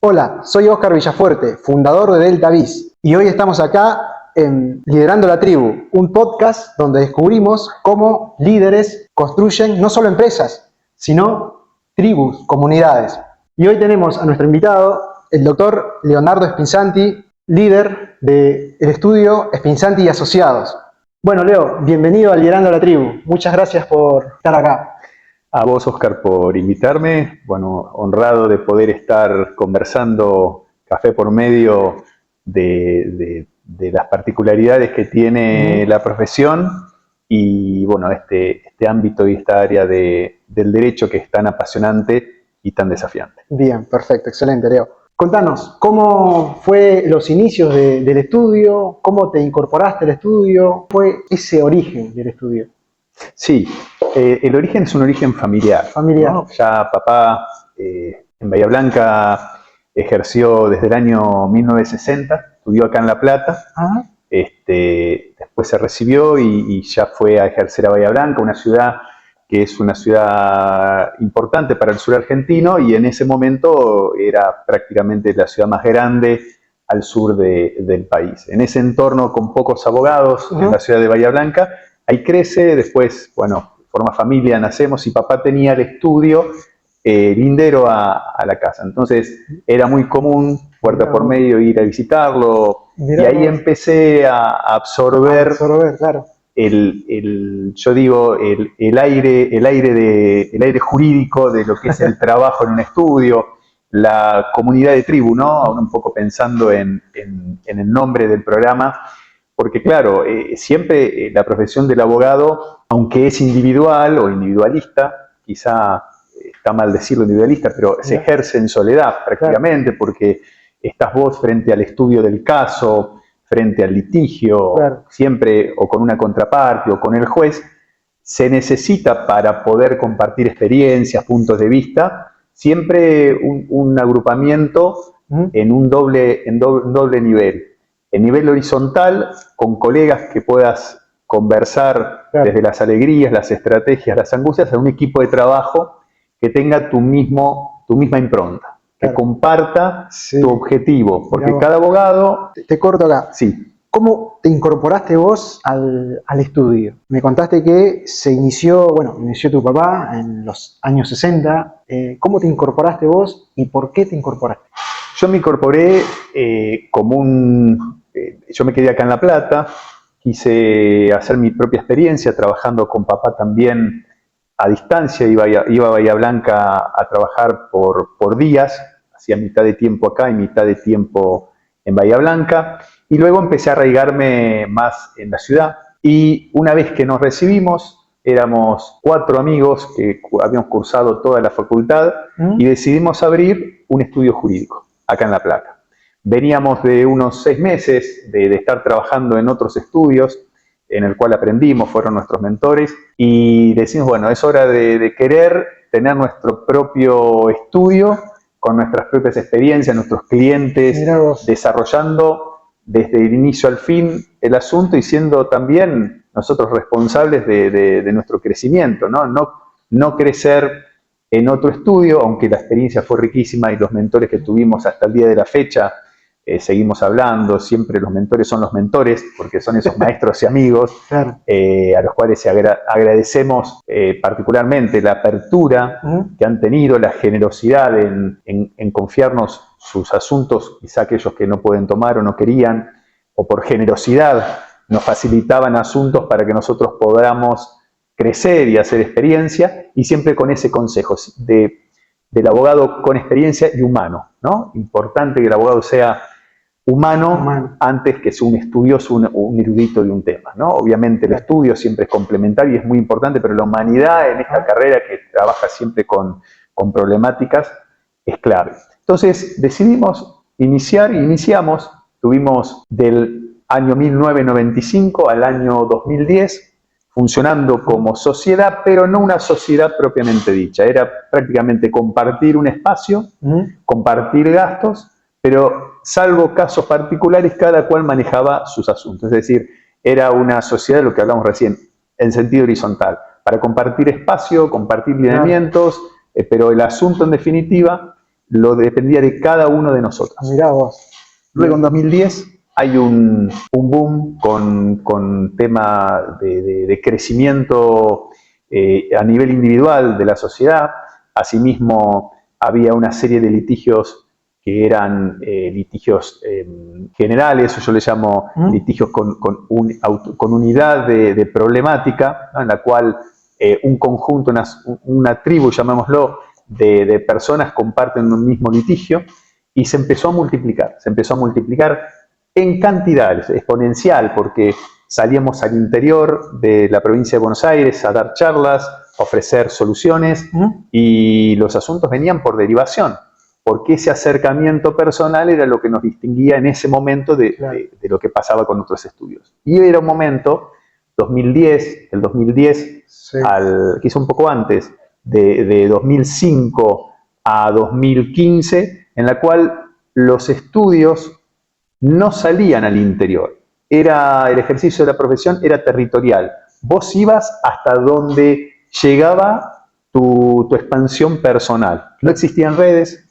Hola, soy Óscar Villafuerte, fundador de Delta Biz, y hoy estamos acá en Liderando la Tribu, un podcast donde descubrimos cómo líderes construyen no solo empresas, sino tribus, comunidades. Y hoy tenemos a nuestro invitado, el doctor Leonardo Spinzanti, líder del estudio Spinzanti y Asociados. Bueno, Leo, bienvenido a Liderando la Tribu. Muchas gracias por estar acá. A vos, Óscar, por invitarme. Bueno, honrado de poder estar conversando café por medio de las particularidades que tiene la profesión y, bueno, este ámbito y esta área del derecho que es tan apasionante y tan desafiante. Bien, perfecto, excelente, Leo. Contanos, ¿cómo fue los inicios del estudio? ¿Cómo te incorporaste al estudio? ¿Fue ese origen del estudio? Sí, el origen es un origen familiar. ¿No? Ya papá en Bahía Blanca ejerció desde el año 1960, estudió acá en La Plata, después se recibió y ya fue a ejercer a Bahía Blanca, una ciudad que es una ciudad importante para el sur argentino y en ese momento era prácticamente la ciudad más grande al sur del país. En ese entorno con pocos abogados en la ciudad de Bahía Blanca, ahí crece, después, bueno, forma familia, nacemos y papá tenía el estudio lindero a la casa. Entonces era muy común, puerta por medio, ir a visitarlo y ahí empecé a absorber claro. yo digo, el aire jurídico de lo que es el trabajo en un estudio, la comunidad de tribu, ¿no? Un poco pensando en el nombre del programa. Porque claro, siempre la profesión del abogado, aunque es individual o individualista, quizá está mal decirlo individualista, pero se ejerce en soledad prácticamente, porque estás vos frente al estudio del caso, frente al litigio, siempre o con una contraparte o con el juez, se necesita para poder compartir experiencias, puntos de vista, siempre un agrupamiento en un doble nivel. En nivel horizontal, con colegas que puedas conversar desde las alegrías, las estrategias, las angustias, en un equipo de trabajo que tenga tu misma impronta, que comparta tu objetivo, porque cada abogado... Te corto acá. Sí. ¿Cómo te incorporaste vos al estudio? Me contaste que inició tu papá en los años 60. ¿Cómo te incorporaste vos y por qué te incorporaste? Yo me incorporé yo me quedé acá en La Plata, quise hacer mi propia experiencia trabajando con papá también a distancia, iba a Bahía Blanca a trabajar por días, hacía mitad de tiempo acá y mitad de tiempo en Bahía Blanca, y luego empecé a arraigarme más en la ciudad, y una vez que nos recibimos, éramos 4 amigos que habíamos cursado toda la facultad y decidimos abrir un estudio jurídico acá en La Plata. Veníamos de unos 6 meses de estar trabajando en otros estudios en el cual aprendimos, fueron nuestros mentores, y decimos, bueno, es hora de querer tener nuestro propio estudio con nuestras propias experiencias, nuestros clientes, desarrollando desde el inicio al fin el asunto y siendo también nosotros responsables de nuestro crecimiento, ¿no? No crecer en otro estudio, aunque la experiencia fue riquísima y los mentores que tuvimos hasta el día de la fecha, seguimos hablando, siempre los mentores son los mentores, porque son esos maestros y amigos, a los cuales agradecemos particularmente la apertura que han tenido, la generosidad en confiarnos sus asuntos, quizá aquellos que no pueden tomar o no querían, o por generosidad nos facilitaban asuntos para que nosotros podamos crecer y hacer experiencia, y siempre con ese consejo del abogado con experiencia y humano, ¿no? Importante que el abogado sea humano antes que sea un estudioso, un erudito de un tema, ¿no? Obviamente el estudio siempre es complementario y es muy importante, pero la humanidad en esta carrera que trabaja siempre con problemáticas es clave. Entonces decidimos iniciamos, tuvimos del año 1995 al año 2010, funcionando como sociedad, pero no una sociedad propiamente dicha. Era prácticamente compartir un espacio, compartir gastos, pero salvo casos particulares, cada cual manejaba sus asuntos. Es decir, era una sociedad, lo que hablamos recién, en sentido horizontal, para compartir espacio, compartir lineamientos, pero el asunto en definitiva lo dependía de cada uno de nosotros. Mirá vos. Luego en 2010 hay un boom con tema de crecimiento a nivel individual de la sociedad. Asimismo, había una serie de litigios que eran litigios generales, o yo le llamo litigios con unidad de problemática, ¿no? En la cual un conjunto, una tribu, llamémoslo, de personas comparten un mismo litigio, y se empezó a multiplicar. Se empezó a multiplicar en cantidad exponencial, porque salíamos al interior de la provincia de Buenos Aires a dar charlas, a ofrecer soluciones, y los asuntos venían por derivación, porque ese acercamiento personal era lo que nos distinguía en ese momento de lo que pasaba con otros estudios. Y era un momento, 2010, el 2010, sí, quizá un poco antes, de 2005 a 2015, en la cual los estudios no salían al interior. El ejercicio de la profesión era territorial. Vos ibas hasta donde llegaba tu expansión personal. No existían redes,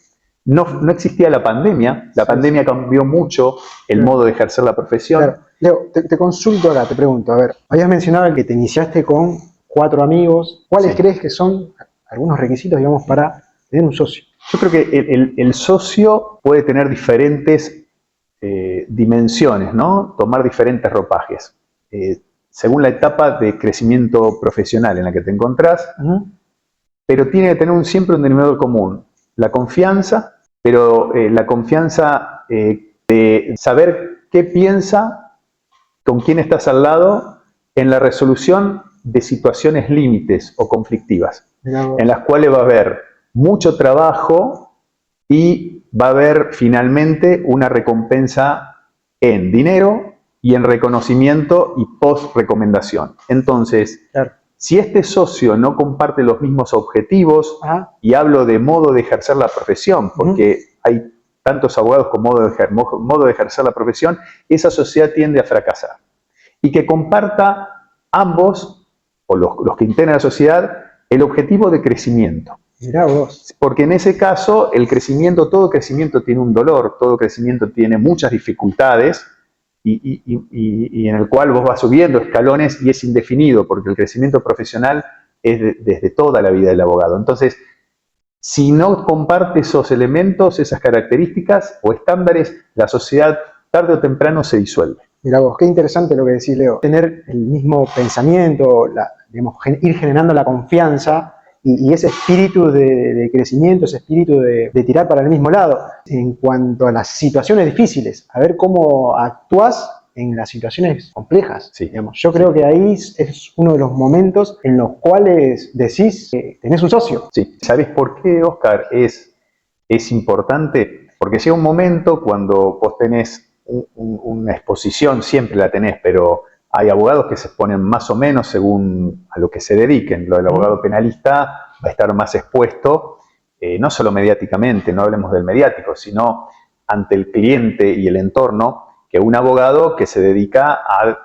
no existía la pandemia. La pandemia cambió mucho el modo de ejercer la profesión. Claro. Leo, te consulto acá, te pregunto, a ver, habías mencionado que te iniciaste con 4 amigos. ¿Cuáles crees que son algunos requisitos, digamos, para tener un socio? Yo creo que el socio puede tener diferentes dimensiones, ¿no? Tomar diferentes ropajes, según la etapa de crecimiento profesional en la que te encontrás, pero tiene que tener siempre un denominador común: la confianza, pero la confianza de saber qué piensa, con quién estás al lado, en la resolución de situaciones límites o conflictivas, en las cuales va a haber mucho trabajo y va a haber finalmente una recompensa en dinero y en reconocimiento y post-recomendación. Entonces, si este socio no comparte los mismos objetivos, y hablo de modo de ejercer la profesión, porque hay tantos abogados con modo de ejercer la profesión, esa sociedad tiende a fracasar. Y que comparta ambos, o los que integran la sociedad, el objetivo de crecimiento. Mirá vos. Porque en ese caso, todo crecimiento tiene un dolor, todo crecimiento tiene muchas dificultades, y en el cual vos vas subiendo escalones y es indefinido, porque el crecimiento profesional es desde toda la vida del abogado. Entonces, si no comparte esos elementos, esas características o estándares, la sociedad tarde o temprano se disuelve. Mirá vos, qué interesante lo que decís, Leo. Tener el mismo pensamiento, digamos, ir generando la confianza y ese espíritu de crecimiento, ese espíritu de tirar para el mismo lado. En cuanto a las situaciones difíciles, a ver cómo actúas en las situaciones complejas. Sí. Digamos. Yo creo que ahí es uno de los momentos en los cuales decís que tenés un socio. Sí. ¿Sabés por qué, Oscar, es importante? Porque llega un momento cuando vos tenés una exposición, siempre la tenés, pero hay abogados que se exponen más o menos según a lo que se dediquen. Lo del abogado penalista va a estar más expuesto, no solo mediáticamente, no hablemos del mediático, sino ante el cliente y el entorno, que un abogado que se dedica al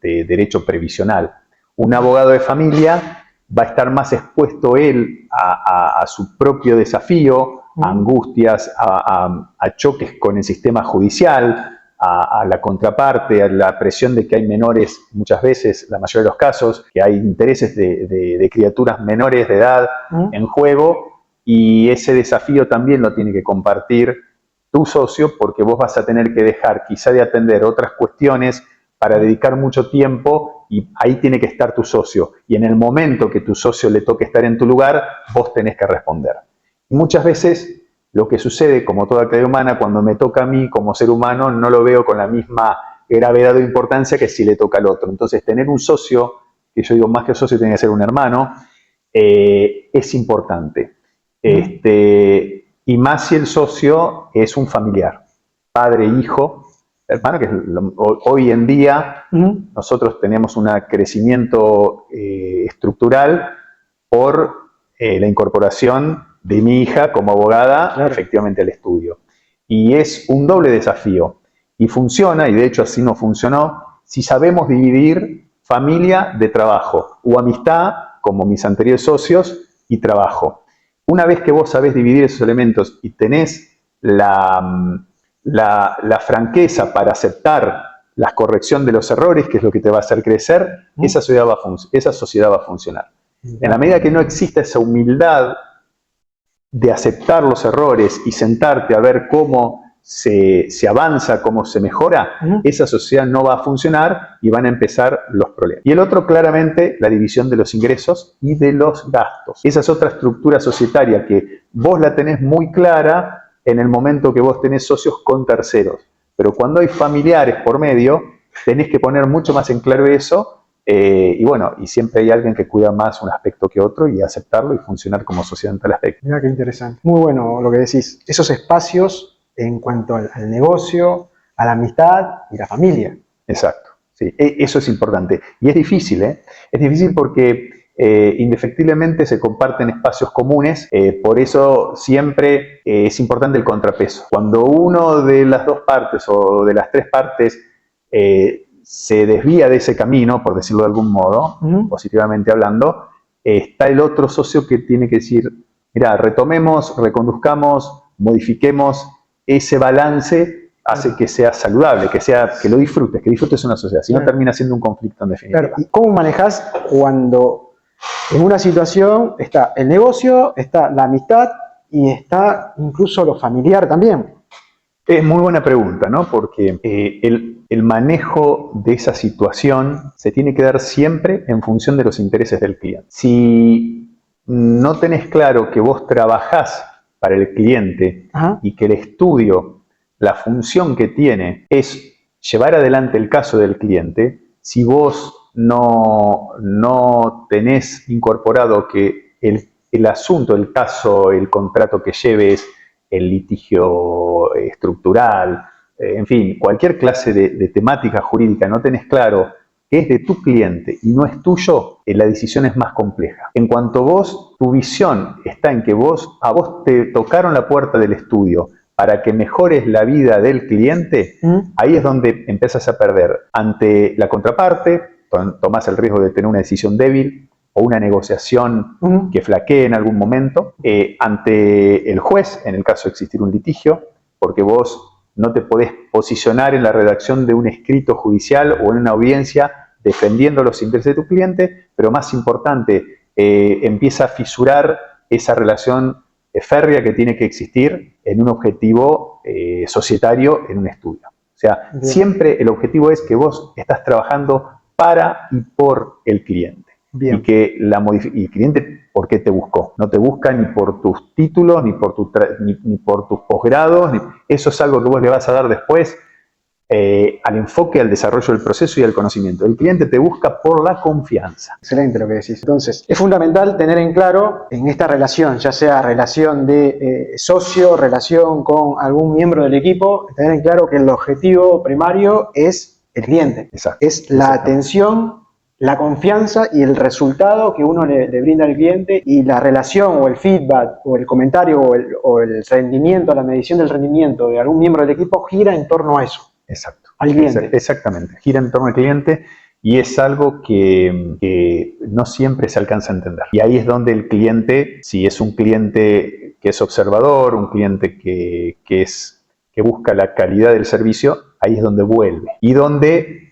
derecho previsional. Un abogado de familia va a estar más expuesto él a su propio desafío, a angustias, a choques con el sistema judicial, a la contraparte, a la presión de que hay menores, muchas veces, la mayoría de los casos, que hay intereses de criaturas menores de edad en juego, y ese desafío también lo tiene que compartir tu socio, porque vos vas a tener que dejar quizá de atender otras cuestiones para dedicar mucho tiempo, y ahí tiene que estar tu socio. Y en el momento que tu socio le toque estar en tu lugar, vos tenés que responder. Y muchas veces lo que sucede, como toda actividad humana, cuando me toca a mí como ser humano, no lo veo con la misma gravedad o importancia que si le toca al otro. Entonces, tener un socio, que yo digo más que socio, tiene que ser un hermano, es importante. Y más si el socio es un familiar, padre, hijo, hermano, que hoy en día nosotros tenemos un crecimiento estructural por la incorporación de mi hija como abogada, efectivamente, al estudio. Y es un doble desafío. Y funciona, y de hecho así no funcionó, si sabemos dividir familia de trabajo, o amistad, como mis anteriores socios, y trabajo. Una vez que vos sabés dividir esos elementos y tenés la franqueza para aceptar la corrección de los errores, que es lo que te va a hacer crecer, esa sociedad va a funcionar. En la medida que no exista esa humildad de aceptar los errores y sentarte a ver cómo se avanza, cómo se mejora, esa sociedad no va a funcionar y van a empezar los problemas. Y el otro, claramente, la división de los ingresos y de los gastos. Esa es otra estructura societaria que vos la tenés muy clara en el momento que vos tenés socios con terceros. Pero cuando hay familiares por medio, tenés que poner mucho más en claro eso. Y bueno, y siempre hay alguien que cuida más un aspecto que otro y aceptarlo y funcionar como sociedad en tal aspecto. Mira qué interesante. Muy bueno lo que decís. Esos espacios en cuanto al negocio, a la amistad y la familia. Exacto. Sí, eso es importante. Y es difícil, ¿eh? Es difícil porque indefectiblemente se comparten espacios comunes, por eso siempre es importante el contrapeso. Cuando uno de las dos partes o de las tres partes se desvía de ese camino, por decirlo de algún modo, positivamente hablando, está el otro socio que tiene que decir, mira, retomemos, reconduzcamos, modifiquemos ese balance, hace que sea saludable, que lo disfrutes, que disfrutes una sociedad, si no termina siendo un conflicto en definitiva. Claro. ¿Y cómo manejás cuando en una situación está el negocio, está la amistad y está incluso lo familiar también? Es muy buena pregunta, ¿no? Porque el manejo de esa situación se tiene que dar siempre en función de los intereses del cliente. Si no tenés claro que vos trabajás para el cliente y que el estudio, la función que tiene es llevar adelante el caso del cliente, si vos no tenés incorporado que el asunto, el caso, el contrato que lleves, el litigio estructural, en fin, cualquier clase de temática jurídica, no tenés claro que es de tu cliente y no es tuyo, la decisión es más compleja. En cuanto tu visión está en que a vos te tocaron la puerta del estudio para que mejores la vida del cliente, ahí es donde empiezas a perder ante la contraparte, tomás el riesgo de tener una decisión débil o una negociación que flaquee en algún momento, ante el juez, en el caso de existir un litigio, porque vos no te podés posicionar en la redacción de un escrito judicial o en una audiencia defendiendo los intereses de tu cliente, pero más importante, empieza a fisurar esa relación férrea que tiene que existir en un objetivo societario, en un estudio. O sea, siempre el objetivo es que vos estás trabajando para y por el cliente. Bien. Y que el cliente, ¿por qué te buscó? No te busca ni por tus títulos, ni por tus posgrados. Eso es algo que vos le vas a dar después al enfoque, al desarrollo del proceso y al conocimiento. El cliente te busca por la confianza. Excelente lo que decís. Entonces, es fundamental tener en claro en esta relación, ya sea relación de socio, relación con algún miembro del equipo, tener en claro que el objetivo primario es el cliente. Exacto. Es la atención, la confianza y el resultado que uno le brinda al cliente, y la relación o el feedback o el comentario o el rendimiento, la medición del rendimiento de algún miembro del equipo gira en torno a eso. Exacto. Al cliente. Exactamente. Gira en torno al cliente y es algo que no siempre se alcanza a entender. Y ahí es donde el cliente, si es un cliente que es observador, un cliente que busca la calidad del servicio, ahí es donde vuelve y donde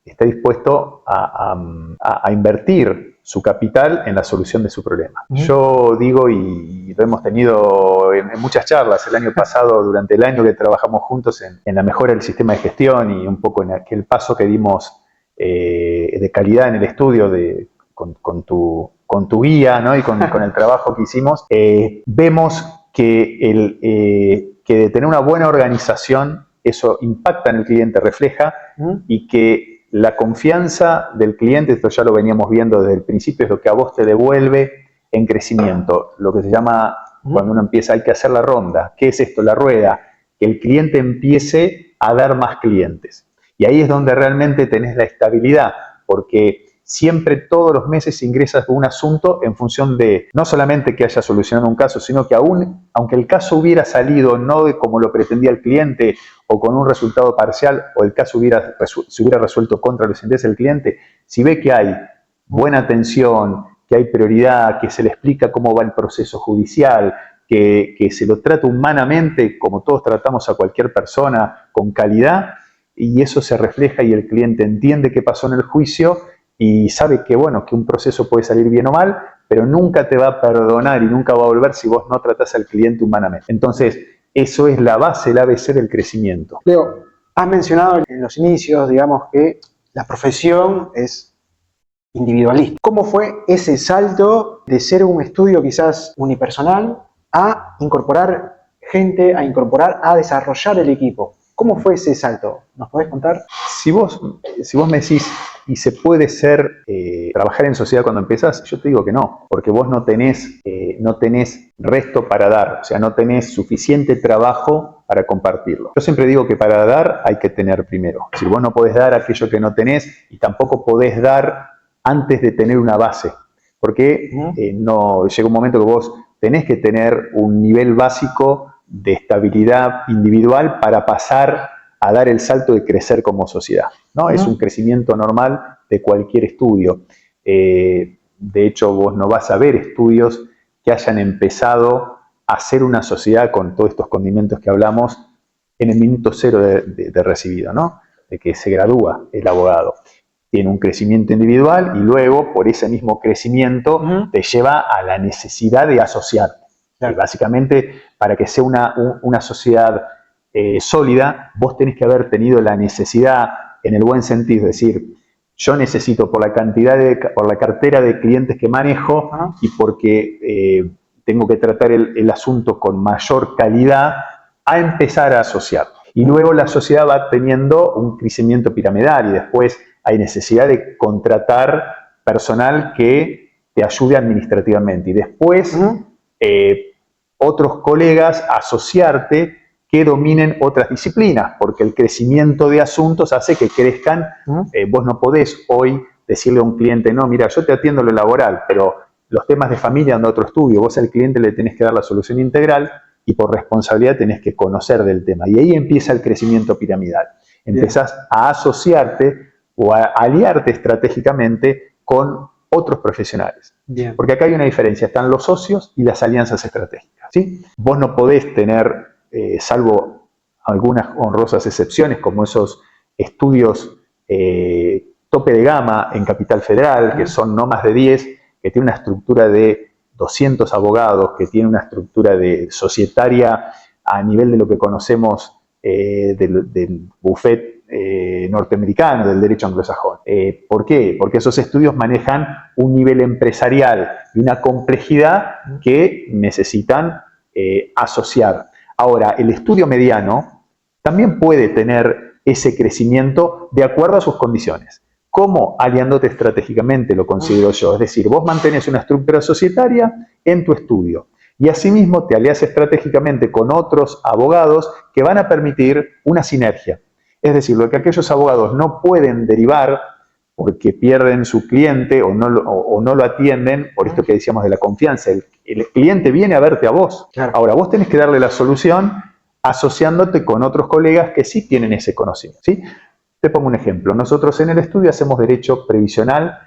está dispuesto a invertir su capital en la solución de su problema. Yo digo, y lo hemos tenido en muchas charlas el año pasado, durante el año que trabajamos juntos en la mejora del sistema de gestión y un poco en aquel paso que dimos de calidad en el estudio con tu guía, ¿no? Y con el trabajo que hicimos, vemos que de tener una buena organización, eso impacta en el cliente, refleja, y que la confianza del cliente, esto ya lo veníamos viendo desde el principio, es lo que a vos te devuelve en crecimiento. Lo que se llama, cuando uno empieza, hay que hacer la ronda. ¿Qué es esto? La rueda. Que el cliente empiece a dar más clientes. Y ahí es donde realmente tenés la estabilidad, porque siempre todos los meses ingresas un asunto en función de no solamente que haya solucionado un caso, sino que aunque el caso hubiera salido no de como lo pretendía el cliente o con un resultado parcial, o el caso se hubiera resuelto contra los intereses del cliente, si ve que hay buena atención, que hay prioridad, que se le explica cómo va el proceso judicial, que se lo trata humanamente, como todos tratamos a cualquier persona, con calidad, y eso se refleja y el cliente entiende qué pasó en el juicio y sabe que, bueno, que un proceso puede salir bien o mal, pero nunca te va a perdonar y nunca va a volver si vos no tratás al cliente humanamente. Entonces, eso es la base, el ABC del crecimiento. Leo, has mencionado en los inicios, digamos, que la profesión es individualista. ¿Cómo fue ese salto de ser un estudio quizás unipersonal a incorporar gente, a desarrollar el equipo? ¿Cómo fue ese salto? ¿Nos podés contar? Si vos me decís, ¿y se puede trabajar en sociedad cuando empezás? Yo te digo que no, porque vos no tenés resto para dar, o sea, no tenés suficiente trabajo para compartirlo. Yo siempre digo que para dar hay que tener primero. Si vos no podés dar aquello que no tenés y tampoco podés dar antes de tener una base, porque llega un momento que vos tenés que tener un nivel básico de estabilidad individual para pasar a dar el salto de crecer como sociedad, ¿no? Es un crecimiento normal de cualquier estudio. De hecho, vos no vas a ver estudios que hayan empezado a ser una sociedad con todos estos condimentos que hablamos en el minuto cero de recibido, ¿no? De que se gradúa el abogado. Tiene un crecimiento individual y luego, por ese mismo crecimiento, te lleva a la necesidad de asociarte. Claro. Básicamente, para que sea una sociedad sólida, vos tenés que haber tenido la necesidad, en el buen sentido, es decir, yo necesito por la cartera de clientes que manejo y porque tengo que tratar el asunto con mayor calidad, a empezar a asociar. Y luego la sociedad va teniendo un crecimiento piramidal y después hay necesidad de contratar personal que te ayude administrativamente. Y después otros colegas, asociarte, que dominen otras disciplinas, porque el crecimiento de asuntos hace que crezcan. Vos no podés hoy decirle a un cliente, no, mira, yo te atiendo lo laboral, pero los temas de familia ando a otro estudio. Vos al cliente le tenés que dar la solución integral y por responsabilidad tenés que conocer del tema. Y ahí empieza el crecimiento piramidal. Empezás a asociarte o a aliarte estratégicamente con otros profesionales. Bien. Porque acá hay una diferencia, están los socios y las alianzas estratégicas, ¿sí? Vos no podés tener, salvo algunas honrosas excepciones, como esos estudios tope de gama en Capital Federal, que son no más de 10, que tienen una estructura de 200 abogados, que tienen una estructura societaria a nivel de lo que conocemos del buffet norteamericano, del derecho anglosajón. ¿Por qué? Porque esos estudios manejan un nivel empresarial y una complejidad que necesitan asociar. Ahora, el estudio mediano también puede tener ese crecimiento de acuerdo a sus condiciones. ¿Cómo? Aliándote estratégicamente, lo considero yo. Es decir, vos mantenés una estructura societaria en tu estudio y asimismo te aliás estratégicamente con otros abogados que van a permitir una sinergia. Es decir, lo que aquellos abogados no pueden derivar porque pierden su cliente o no lo atienden, por esto que decíamos de la confianza. El cliente viene a verte a vos. Claro. Ahora, vos tenés que darle la solución asociándote con otros colegas que sí tienen ese conocimiento, ¿sí? Te pongo un ejemplo. Nosotros en el estudio hacemos derecho previsional,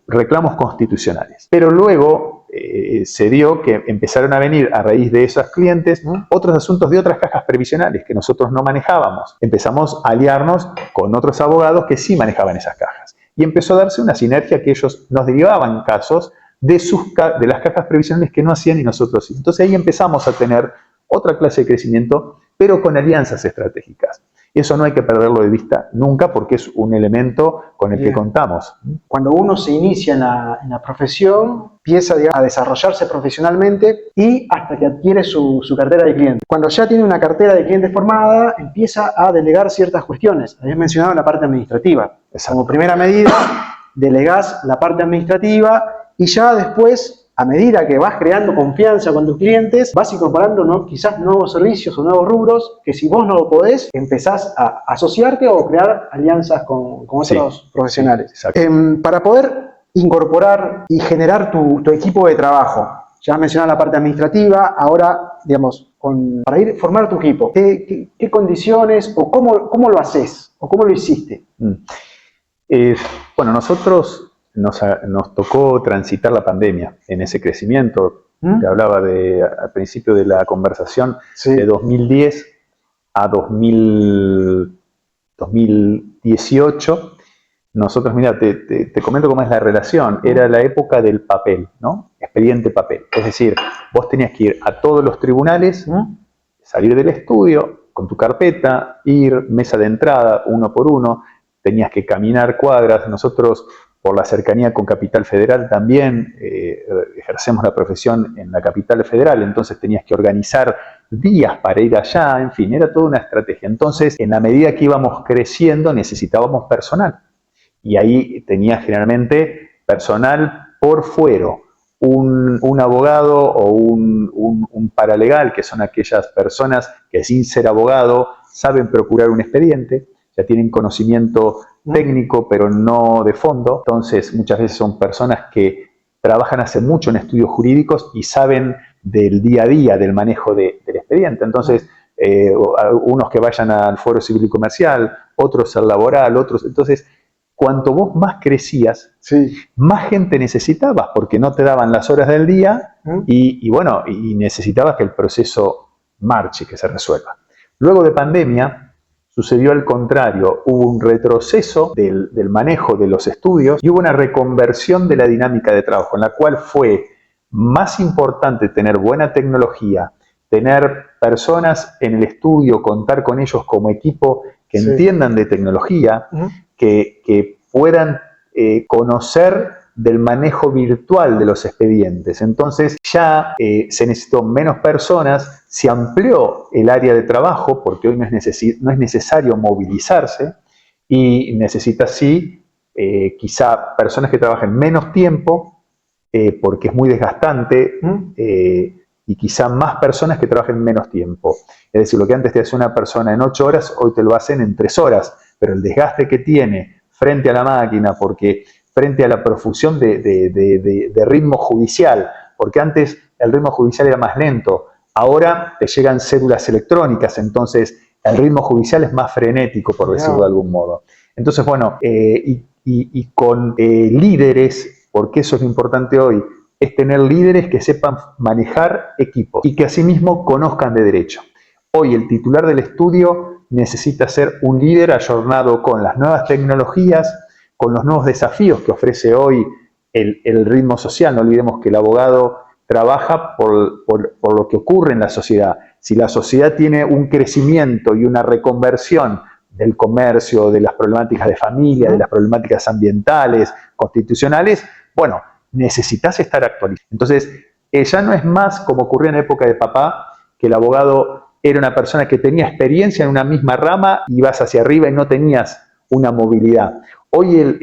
reclamos constitucionales. Pero luego se dio que empezaron a venir a raíz de esos clientes otros asuntos de otras cajas previsionales que nosotros no manejábamos. Empezamos a aliarnos con otros abogados que sí manejaban esas cajas. Y empezó a darse una sinergia que ellos nos derivaban casos de las cajas previsionales que no hacían y nosotros sí. Entonces ahí empezamos a tener otra clase de crecimiento, pero con alianzas estratégicas. Eso no hay que perderlo de vista nunca porque es un elemento con el que contamos. Cuando uno se inicia en la profesión, empieza a desarrollarse profesionalmente y hasta que adquiere su cartera de clientes. Cuando ya tiene una cartera de clientes formada, empieza a delegar ciertas cuestiones. Habías mencionado la parte administrativa. Exacto. Como primera medida, delegás la parte administrativa y ya después, a medida que vas creando confianza con tus clientes, vas incorporando quizás nuevos servicios o nuevos rubros que si vos no lo podés, empezás a asociarte o crear alianzas con otros profesionales. Para poder incorporar y generar tu equipo de trabajo, ya has mencionado la parte administrativa, ahora, digamos, para formar tu equipo, ¿qué condiciones o cómo lo haces o cómo lo hiciste? Bueno, nosotros nos tocó transitar la pandemia en ese crecimiento. Te hablaba al principio de la conversación, de 2010 a 2018. Nosotros, mira, te comento cómo es la relación. Era la época del papel, ¿no? Expediente papel. Es decir, vos tenías que ir a todos los tribunales, salir del estudio con tu carpeta, ir mesa de entrada, uno por uno, tenías que caminar cuadras. Nosotros, por la cercanía con Capital Federal, también ejercemos la profesión en la Capital Federal, entonces tenías que organizar días para ir allá, en fin, era toda una estrategia. Entonces, en la medida que íbamos creciendo, necesitábamos personal. Y ahí tenía generalmente personal por fuero, un abogado o un paralegal, que son aquellas personas que sin ser abogado saben procurar un expediente, ya tienen conocimiento técnico pero no de fondo. Entonces muchas veces son personas que trabajan hace mucho en estudios jurídicos y saben del día a día, del manejo del expediente. Entonces unos que vayan al Fuero Civil y Comercial, otros al laboral, otros. Entonces, cuanto vos más crecías, más gente necesitabas, porque no te daban las horas del día y necesitabas que el proceso marche, que se resuelva. Luego de pandemia, sucedió al contrario, hubo un retroceso del manejo de los estudios y hubo una reconversión de la dinámica de trabajo, en la cual fue más importante tener buena tecnología, tener personas en el estudio, contar con ellos como equipo que entiendan de tecnología, que puedan conocer del manejo virtual de los expedientes. Entonces ya se necesitó menos personas, se amplió el área de trabajo, porque hoy no es necesario movilizarse, y necesita sí quizá personas que trabajen menos tiempo, porque es muy desgastante, y quizá más personas que trabajen menos tiempo. Es decir, lo que antes te hacía una persona en 8 horas, hoy te lo hacen en 3 horas, pero el desgaste que tiene frente a la máquina, porque frente a la profusión de ritmo judicial, porque antes el ritmo judicial era más lento, ahora te llegan cédulas electrónicas, entonces el ritmo judicial es más frenético, por decirlo de algún modo. Entonces, bueno, y con líderes, porque eso es lo importante hoy, es tener líderes que sepan manejar equipos y que asimismo conozcan de derecho. Hoy el titular del estudio necesita ser un líder ayornado con las nuevas tecnologías, con los nuevos desafíos que ofrece hoy el ritmo social. No olvidemos que el abogado trabaja por lo que ocurre en la sociedad. Si la sociedad tiene un crecimiento y una reconversión del comercio, de las problemáticas de familia, de las problemáticas ambientales, constitucionales, bueno, necesitas estar actualizado. Entonces, ya no es más como ocurría en la época de papá, que el abogado era una persona que tenía experiencia en una misma rama y ibas hacia arriba y no tenías una movilidad. Hoy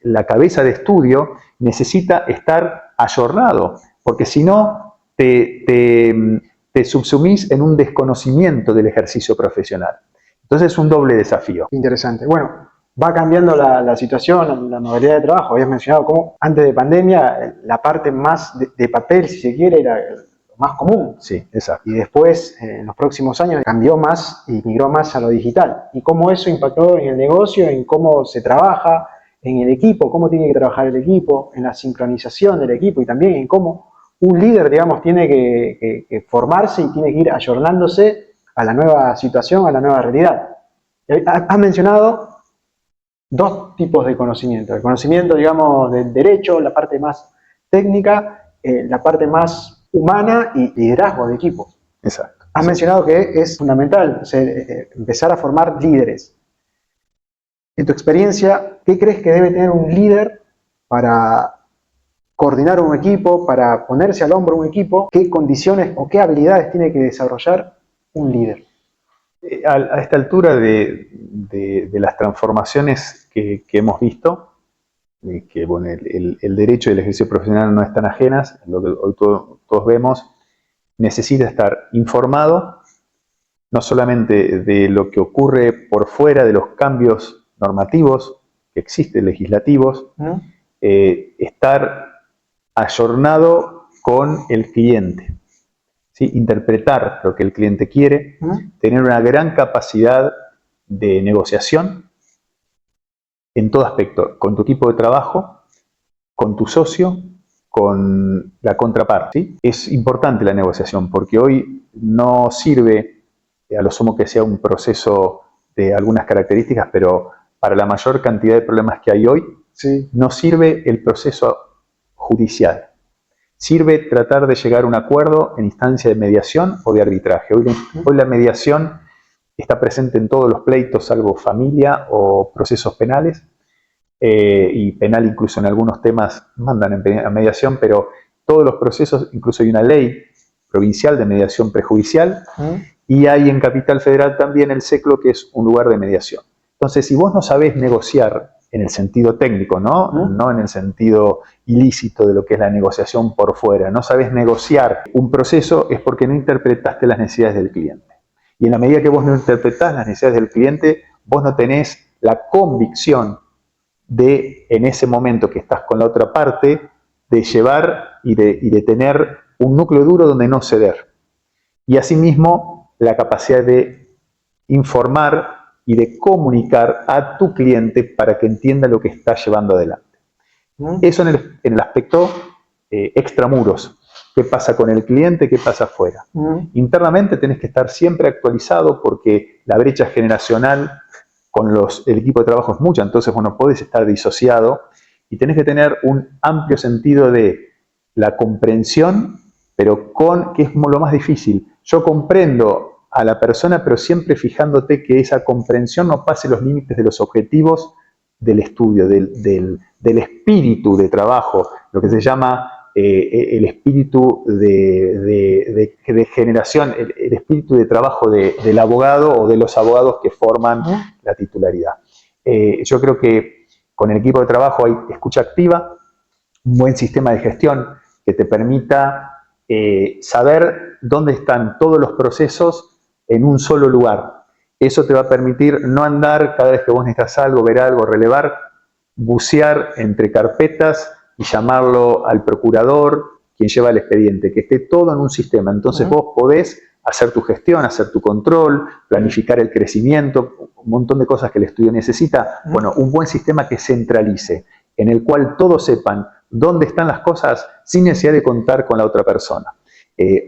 la cabeza de estudio necesita estar ayornado, porque si no te subsumís en un desconocimiento del ejercicio profesional. Entonces es un doble desafío. Interesante. Bueno, va cambiando la situación, la modalidad de trabajo. Habías mencionado cómo antes de pandemia la parte más de papel, si se quiere, era lo más común. Sí, exacto. Y después, en los próximos años, cambió más y migró más a lo digital. Y cómo eso impactó en el negocio, en cómo se trabaja, en el equipo, cómo tiene que trabajar el equipo, en la sincronización del equipo y también en cómo un líder, digamos, tiene que formarse y tiene que ir ayornándose a la nueva situación, a la nueva realidad. Has mencionado dos tipos de conocimiento. El conocimiento, digamos, del derecho, la parte más técnica, la parte más humana y liderazgo de equipo. Exacto. Has mencionado que es fundamental empezar a formar líderes. En tu experiencia, ¿qué crees que debe tener un líder para coordinar un equipo, para ponerse al hombro un equipo? ¿Qué condiciones o qué habilidades tiene que desarrollar un líder? A esta altura de las transformaciones que hemos visto, que bueno, el derecho y el ejercicio profesional no están ajenas, lo que hoy todos vemos, necesita estar informado, no solamente de lo que ocurre por fuera, de los cambios normativos que existen, legislativos, estar ayornado con el cliente. ¿Sí? Interpretar lo que el cliente quiere, tener una gran capacidad de negociación en todo aspecto, con tu equipo de trabajo, con tu socio, con la contraparte, ¿sí? Es importante la negociación porque hoy no sirve, a lo sumo que sea un proceso de algunas características, pero para la mayor cantidad de problemas que hay hoy, Sí. no sirve el proceso judicial. Sirve tratar de llegar a un acuerdo en instancia de mediación o de arbitraje. Hoy la mediación está presente en todos los pleitos, salvo familia o procesos penales, y penal incluso en algunos temas mandan a mediación, pero todos los procesos, incluso hay una ley provincial de mediación prejudicial, y hay en Capital Federal también el SECLO, que es un lugar de mediación. Entonces, si vos no sabés negociar en el sentido técnico, no en el sentido ilícito de lo que es la negociación por fuera, no sabés negociar un proceso, es porque no interpretaste las necesidades del cliente. Y en la medida que vos no interpretás las necesidades del cliente, vos no tenés la convicción de, en ese momento que estás con la otra parte, de llevar y de tener un núcleo duro donde no ceder. Y asimismo, la capacidad de informar y de comunicar a tu cliente para que entienda lo que está llevando adelante. Eso en el aspecto extramuros. ¿Qué pasa con el cliente? ¿Qué pasa afuera? Internamente tenés que estar siempre actualizado porque la brecha generacional con el equipo de trabajo es mucha, entonces vos no podés estar disociado y tenés que tener un amplio sentido de la comprensión, pero que es lo más difícil. Yo comprendo a la persona, pero siempre fijándote que esa comprensión no pase los límites de los objetivos del estudio, del espíritu de trabajo, lo que se llama el espíritu de generación, el espíritu de trabajo del abogado o de los abogados que forman la titularidad. Yo creo que con el equipo de trabajo hay escucha activa, un buen sistema de gestión que te permita saber dónde están todos los procesos en un solo lugar. Eso te va a permitir no andar cada vez que vos necesitas algo, ver algo, relevar, bucear entre carpetas y llamarlo al procurador, quien lleva el expediente, que esté todo en un sistema. Entonces vos podés hacer tu gestión, hacer tu control, planificar el crecimiento, un montón de cosas que el estudio necesita. Bueno, un buen sistema que centralice, en el cual todos sepan dónde están las cosas sin necesidad de contar con la otra persona.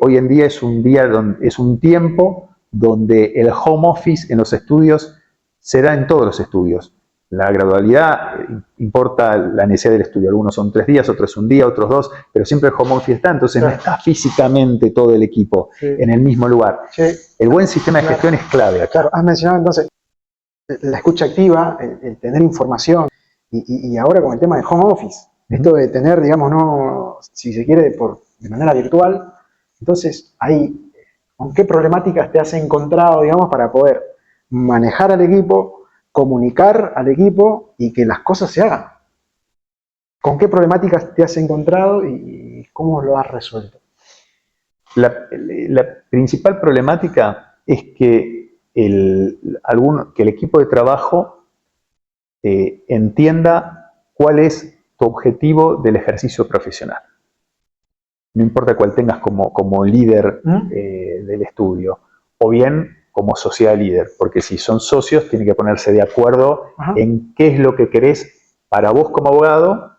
Hoy en día es un tiempo donde el home office en los estudios se da en todos los estudios. La gradualidad importa la necesidad del estudio. Algunos son 3 días, otros un día, otros 2, pero siempre el home office está, entonces no está físicamente todo el equipo en el mismo lugar. El buen sistema de gestión es clave acá. Claro, has mencionado entonces la escucha activa, el tener información, y ahora con el tema de home office, esto de tener, digamos, no, si se quiere, de manera virtual. Entonces, ahí, ¿con qué problemáticas te has encontrado, digamos, para poder manejar al equipo, comunicar al equipo y que las cosas se hagan? ¿Con qué problemáticas te has encontrado y cómo lo has resuelto? La principal problemática es que el equipo de trabajo entienda cuál es tu objetivo del ejercicio profesional. No importa cuál tengas como líder del estudio, o bien como sociedad líder, porque si son socios tienen que ponerse de acuerdo en qué es lo que querés para vos como abogado,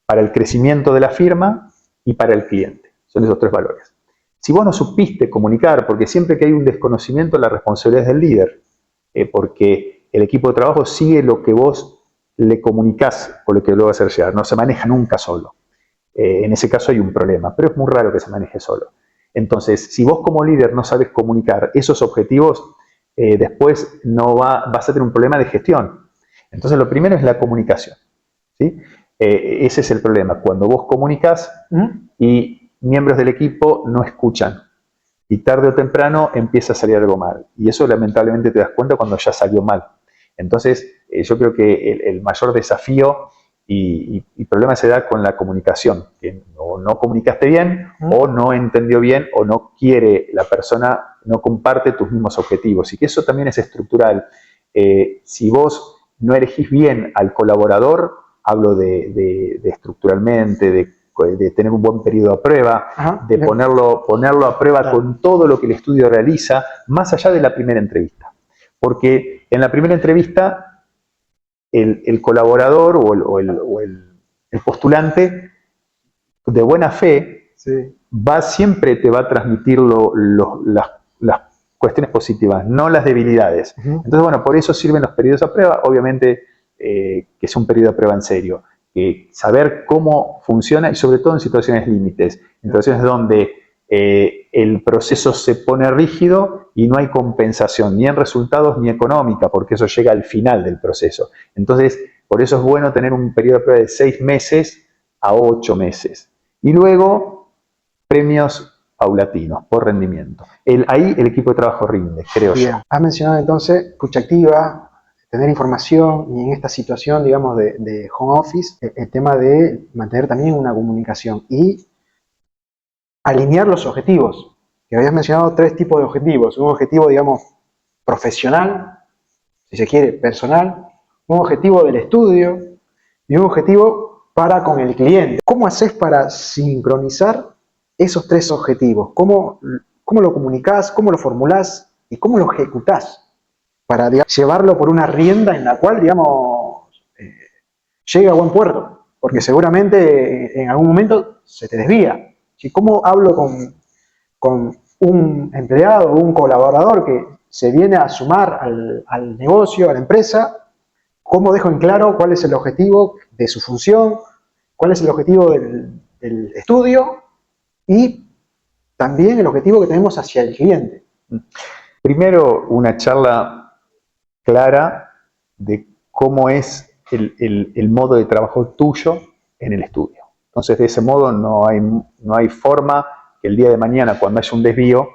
para el crecimiento de la firma y para el cliente. Son esos 3 valores. Si vos no supiste comunicar, porque siempre que hay un desconocimiento la responsabilidad es del líder, porque el equipo de trabajo sigue lo que vos le comunicás o lo que lo vas a hacer llegar, no se maneja nunca solo. En ese caso hay un problema, pero es muy raro que se maneje solo. Entonces, si vos como líder no sabes comunicar esos objetivos, después vas a tener un problema de gestión. Entonces, lo primero es la comunicación, ¿sí? Ese es el problema, cuando vos comunicás y miembros del equipo no escuchan. Y tarde o temprano empieza a salir algo mal. Y eso lamentablemente te das cuenta cuando ya salió mal. Entonces, yo creo que el mayor desafío y problema se da con la comunicación, que no comunicaste bien, o no entendió bien, o no quiere la persona, no comparte tus mismos objetivos, y que eso también es estructural. Si vos no elegís bien al colaborador, hablo de estructuralmente, de tener un buen periodo a prueba, de ponerlo a prueba con todo lo que el estudio realiza, más allá de la primera entrevista. Porque en la primera entrevista el colaborador o el el postulante de buena fe Sí. siempre te va a transmitir las cuestiones positivas, no las debilidades. Ujú. Entonces, bueno, por eso sirven los periodos a prueba, obviamente que es un periodo a prueba en serio. Saber cómo funciona y sobre todo en situaciones límites, en situaciones donde el proceso se pone rígido y no hay compensación ni en resultados ni económica, porque eso llega al final del proceso. Entonces, por eso es bueno tener un periodo de prueba de 6 meses a 8 meses. Y luego, premios paulatinos por rendimiento. Ahí el equipo de trabajo rinde, creo Bien. yo. Has mencionado entonces escucha activa, tener información y en esta situación, digamos, de home office, el tema de mantener también una comunicación y alinear los objetivos. Que habías mencionado 3 tipos de objetivos. Un objetivo, digamos, profesional, si se quiere, personal, un objetivo del estudio y un objetivo para con el cliente. ¿Cómo haces para sincronizar esos 3 objetivos? ¿Cómo lo comunicás, cómo lo formulás y cómo lo ejecutás? Para, digamos, llevarlo por una rienda en la cual, digamos, llegue a buen puerto. Porque seguramente en algún momento se te desvía. ¿Cómo hablo con un empleado o un colaborador que se viene a sumar al negocio, a la empresa? ¿Cómo dejo en claro cuál es el objetivo de su función? ¿Cuál es el objetivo del estudio? Y también el objetivo que tenemos hacia el cliente. Primero, una charla clara de cómo es el modo de trabajo tuyo en el estudio. Entonces, de ese modo no hay forma que el día de mañana, cuando haya un desvío,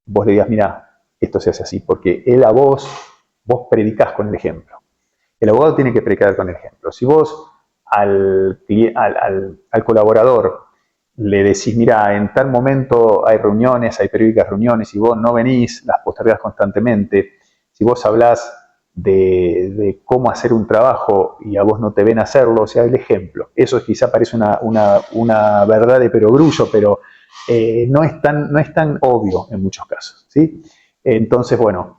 vos le digas, mira, esto se hace así, porque vos predicás con el ejemplo. El abogado tiene que predicar con el ejemplo. Si vos al colaborador le decís, mira, en tal momento hay reuniones, hay periódicas reuniones, y vos no venís, las postergás constantemente, si vos hablás de cómo hacer un trabajo y a vos no te ven hacerlo, o sea, el ejemplo. Eso quizá parece una verdad de perogrullo, pero no es tan obvio en muchos casos, ¿sí? Entonces, bueno,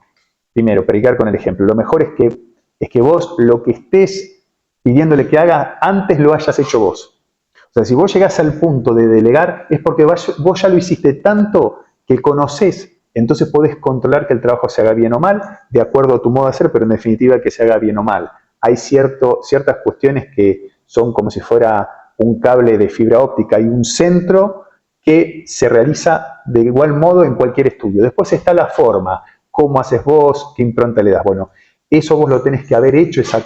primero, predicar con el ejemplo. Lo mejor es que vos lo que estés pidiéndole que haga, antes lo hayas hecho vos. O sea, si vos llegás al punto de delegar, es porque vos ya lo hiciste tanto que conocés, entonces podés controlar que el trabajo se haga bien o mal, de acuerdo a tu modo de hacer, pero en definitiva que se haga bien o mal. Hay ciertas cuestiones que son como si fuera un cable de fibra óptica y un centro que se realiza de igual modo en cualquier estudio. Después está la forma, cómo haces vos, qué impronta le das. Bueno, eso vos lo tenés que haber hecho hasta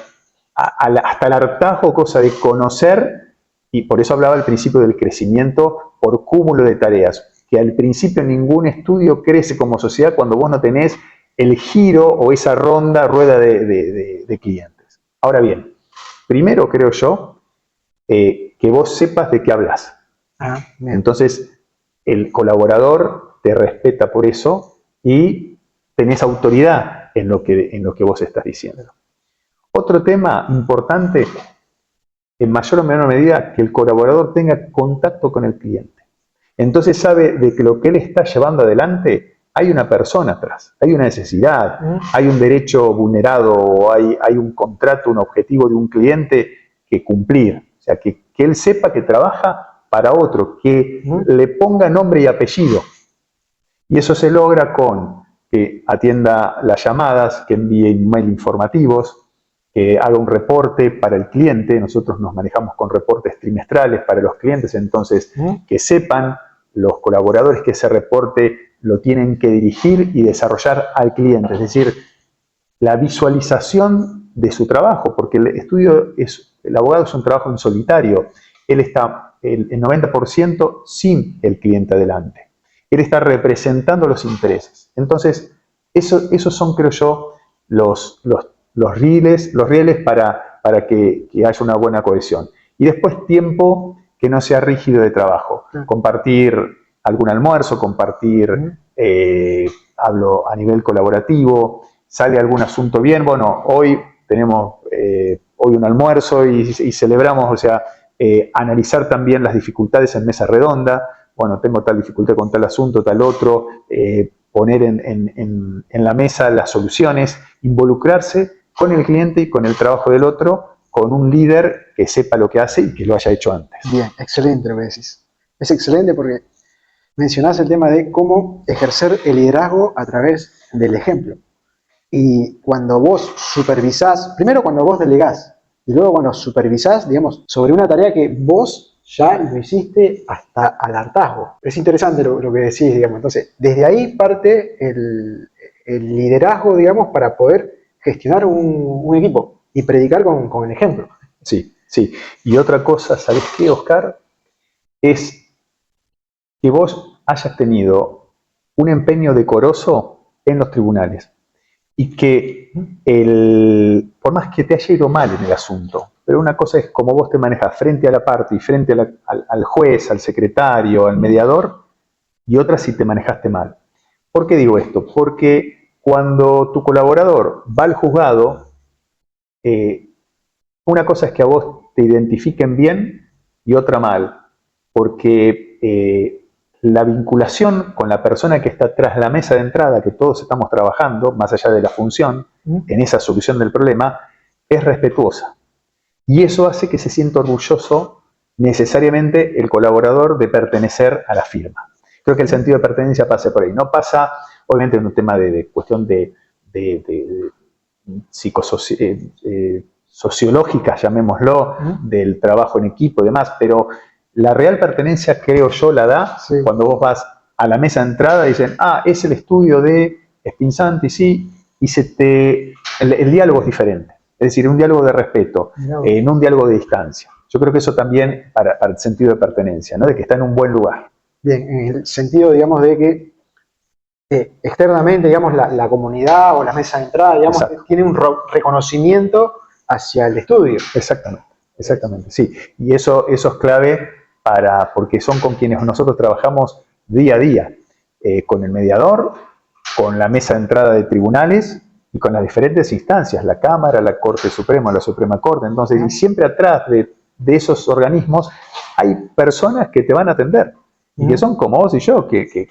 el hartazgo, cosa de conocer, y por eso hablaba al principio del crecimiento por cúmulo de tareas, que al principio ningún estudio crece como sociedad cuando vos no tenés el giro o esa rueda de clientes. Ahora bien, primero creo yo que vos sepas de qué hablas. Entonces, el colaborador te respeta por eso y tenés autoridad en lo que vos estás diciendo. Otro tema importante, en mayor o menor medida, que el colaborador tenga contacto con el cliente. Entonces sabe de que lo que él está llevando adelante, hay una persona atrás, hay una necesidad, hay un derecho vulnerado, o hay un contrato, un objetivo de un cliente que cumplir. O sea, que él sepa que trabaja para otro, que le ponga nombre y apellido. Y eso se logra con que atienda las llamadas, que envíe email informativos, que haga un reporte para el cliente. Nosotros nos manejamos con reportes trimestrales para los clientes, entonces que sepan los colaboradores que ese reporte lo tienen que dirigir y desarrollar al cliente, es decir, la visualización de su trabajo, porque el abogado es un trabajo en solitario, él está el 90% sin el cliente adelante, él está representando los intereses. Entonces, esos son, creo yo, los rieles para que haya una buena cohesión. Y después tiempo que no sea rígido de trabajo. Compartir algún almuerzo, hablo a nivel colaborativo, sale algún asunto bien, bueno, hoy tenemos hoy un almuerzo y celebramos, o sea, analizar también las dificultades en mesa redonda, bueno, tengo tal dificultad con tal asunto, tal otro, poner en la mesa las soluciones, involucrarse con el cliente y con el trabajo del otro con un líder que sepa lo que hace y que lo haya hecho antes. Bien, excelente lo que decís. Es excelente porque mencionás el tema de cómo ejercer el liderazgo a través del ejemplo. Y cuando vos supervisás, primero cuando vos delegás, y luego cuando supervisás, digamos, sobre una tarea que vos ya lo hiciste hasta al hartazgo. Es interesante lo que decís, digamos. Entonces, desde ahí parte el liderazgo, digamos, para poder gestionar un equipo y predicar con el ejemplo. Sí, sí. Y otra cosa, ¿sabés qué, Oscar? Es que vos hayas tenido un empeño decoroso en los tribunales y que por más que te haya ido mal en el asunto, pero una cosa es cómo vos te manejas frente a la parte y frente al juez, al secretario, al mediador, y otra si te manejaste mal. ¿Por qué digo esto? Porque cuando tu colaborador va al juzgado, una cosa es que a vos te identifiquen bien y otra mal, porque la vinculación con la persona que está tras la mesa de entrada, que todos estamos trabajando, más allá de la función, en esa solución del problema, es respetuosa. Y eso hace que se sienta orgulloso necesariamente el colaborador de pertenecer a la firma. Creo que el sentido de pertenencia pasa por ahí. No pasa, obviamente, en un tema de cuestión de sociológica, llamémoslo, del trabajo en equipo y demás, pero la real pertenencia, creo yo, la da cuando vos vas a la mesa de entrada y dicen, es el estudio de Spinzanti, sí, y el diálogo es diferente. Es decir, un diálogo de respeto, no un diálogo de distancia. Yo creo que eso también para el sentido de pertenencia, ¿no? De que está en un buen lugar. Bien, en el sentido, digamos, de que externamente, digamos, la comunidad o la mesa de entrada, digamos, tiene un reconocimiento hacia el estudio. Exactamente, exactamente, sí. Y eso es clave porque son con quienes nosotros trabajamos día a día, con el mediador, con la mesa de entrada de tribunales y con las diferentes instancias, la Cámara, la Corte Suprema, la Suprema Corte. Entonces, y siempre atrás de esos organismos hay personas que te van a atender y que son como vos y yo, que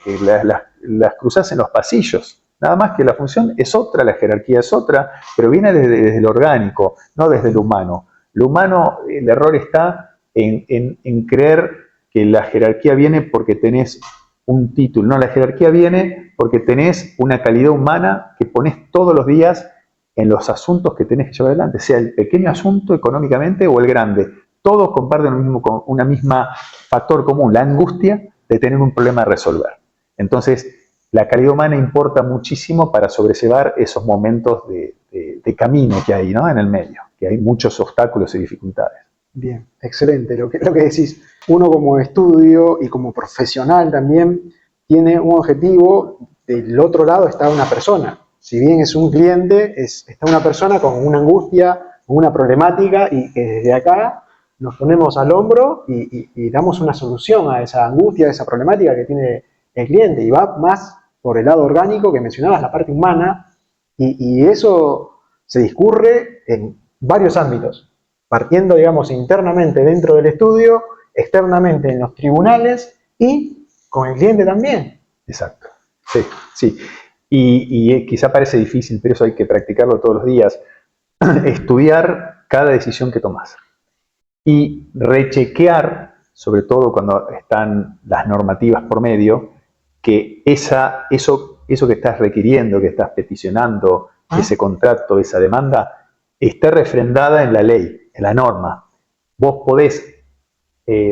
las cruzás en los pasillos. Nada más que la función es otra, la jerarquía es otra, pero viene desde lo orgánico, no desde lo humano. Lo humano, el error está en creer que la jerarquía viene porque tenés un título. No, la jerarquía viene porque tenés una calidad humana que ponés todos los días en los asuntos que tenés que llevar adelante, sea el pequeño asunto económicamente o el grande. Todos comparten una misma factor común, la angustia de tener un problema a resolver. Entonces, la calidad humana importa muchísimo para sobrellevar esos momentos de camino que hay, ¿no? En el medio, que hay muchos obstáculos y dificultades. Bien, excelente. Lo que decís, uno como estudio y como profesional también tiene un objetivo, del otro lado está una persona. Si bien es un cliente, está una persona con una angustia, con una problemática y que desde acá nos ponemos al hombro y damos una solución a esa angustia, a esa problemática que tiene el cliente. Y va más por el lado orgánico que mencionabas, la parte humana, y eso se discurre en varios ámbitos, partiendo, digamos, internamente dentro del estudio, externamente en los tribunales y con el cliente también. Exacto, sí, sí. Y quizá parece difícil, pero eso hay que practicarlo todos los días. Estudiar cada decisión que tomas y rechequear, sobre todo cuando están las normativas por medio, que eso que estás requiriendo, que estás peticionando, ese contrato, esa demanda, esté refrendada en la ley, en la norma. Vos podés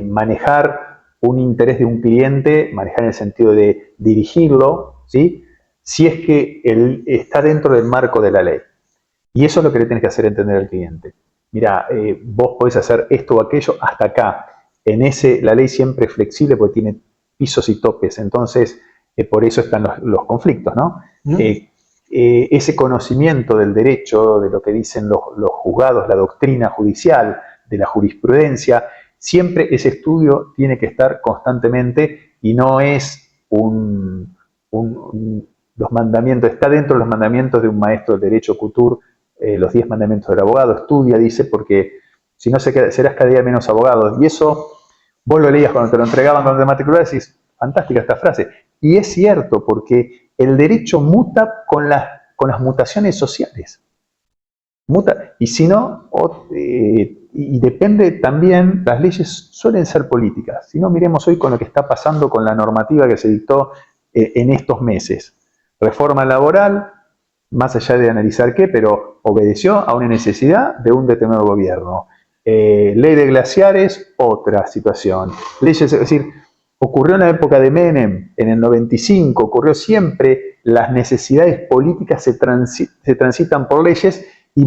manejar un interés de un cliente, manejar en el sentido de dirigirlo, ¿sí? Si es que él está dentro del marco de la ley. Y eso es lo que le tenés que hacer entender al cliente. Mira, vos podés hacer esto o aquello hasta acá. La ley siempre es flexible porque tiene pisos y topes, entonces por eso están los conflictos, ¿no? Ese conocimiento del derecho, de lo que dicen los juzgados, la doctrina judicial, de la jurisprudencia, siempre ese estudio tiene que estar constantemente y no es los mandamientos, está dentro de los mandamientos de un maestro del derecho Couture, los 10 mandamientos del abogado, estudia, dice, porque si no serás cada día menos abogado. Y eso vos lo leías cuando te lo entregaban, cuando te matriculabas, y decís, fantástica esta frase. Y es cierto, porque el derecho muta con las mutaciones sociales. muta, y si no, y depende también, las leyes suelen ser políticas. Si no, miremos hoy con lo que está pasando con la normativa que se dictó en estos meses. Reforma laboral, más allá de analizar qué, pero obedeció a una necesidad de un determinado gobierno. Ley de glaciares, otra situación. Leyes, es decir, ocurrió en la época de Menem, en el 95, ocurrió siempre, las necesidades políticas se transitan por leyes y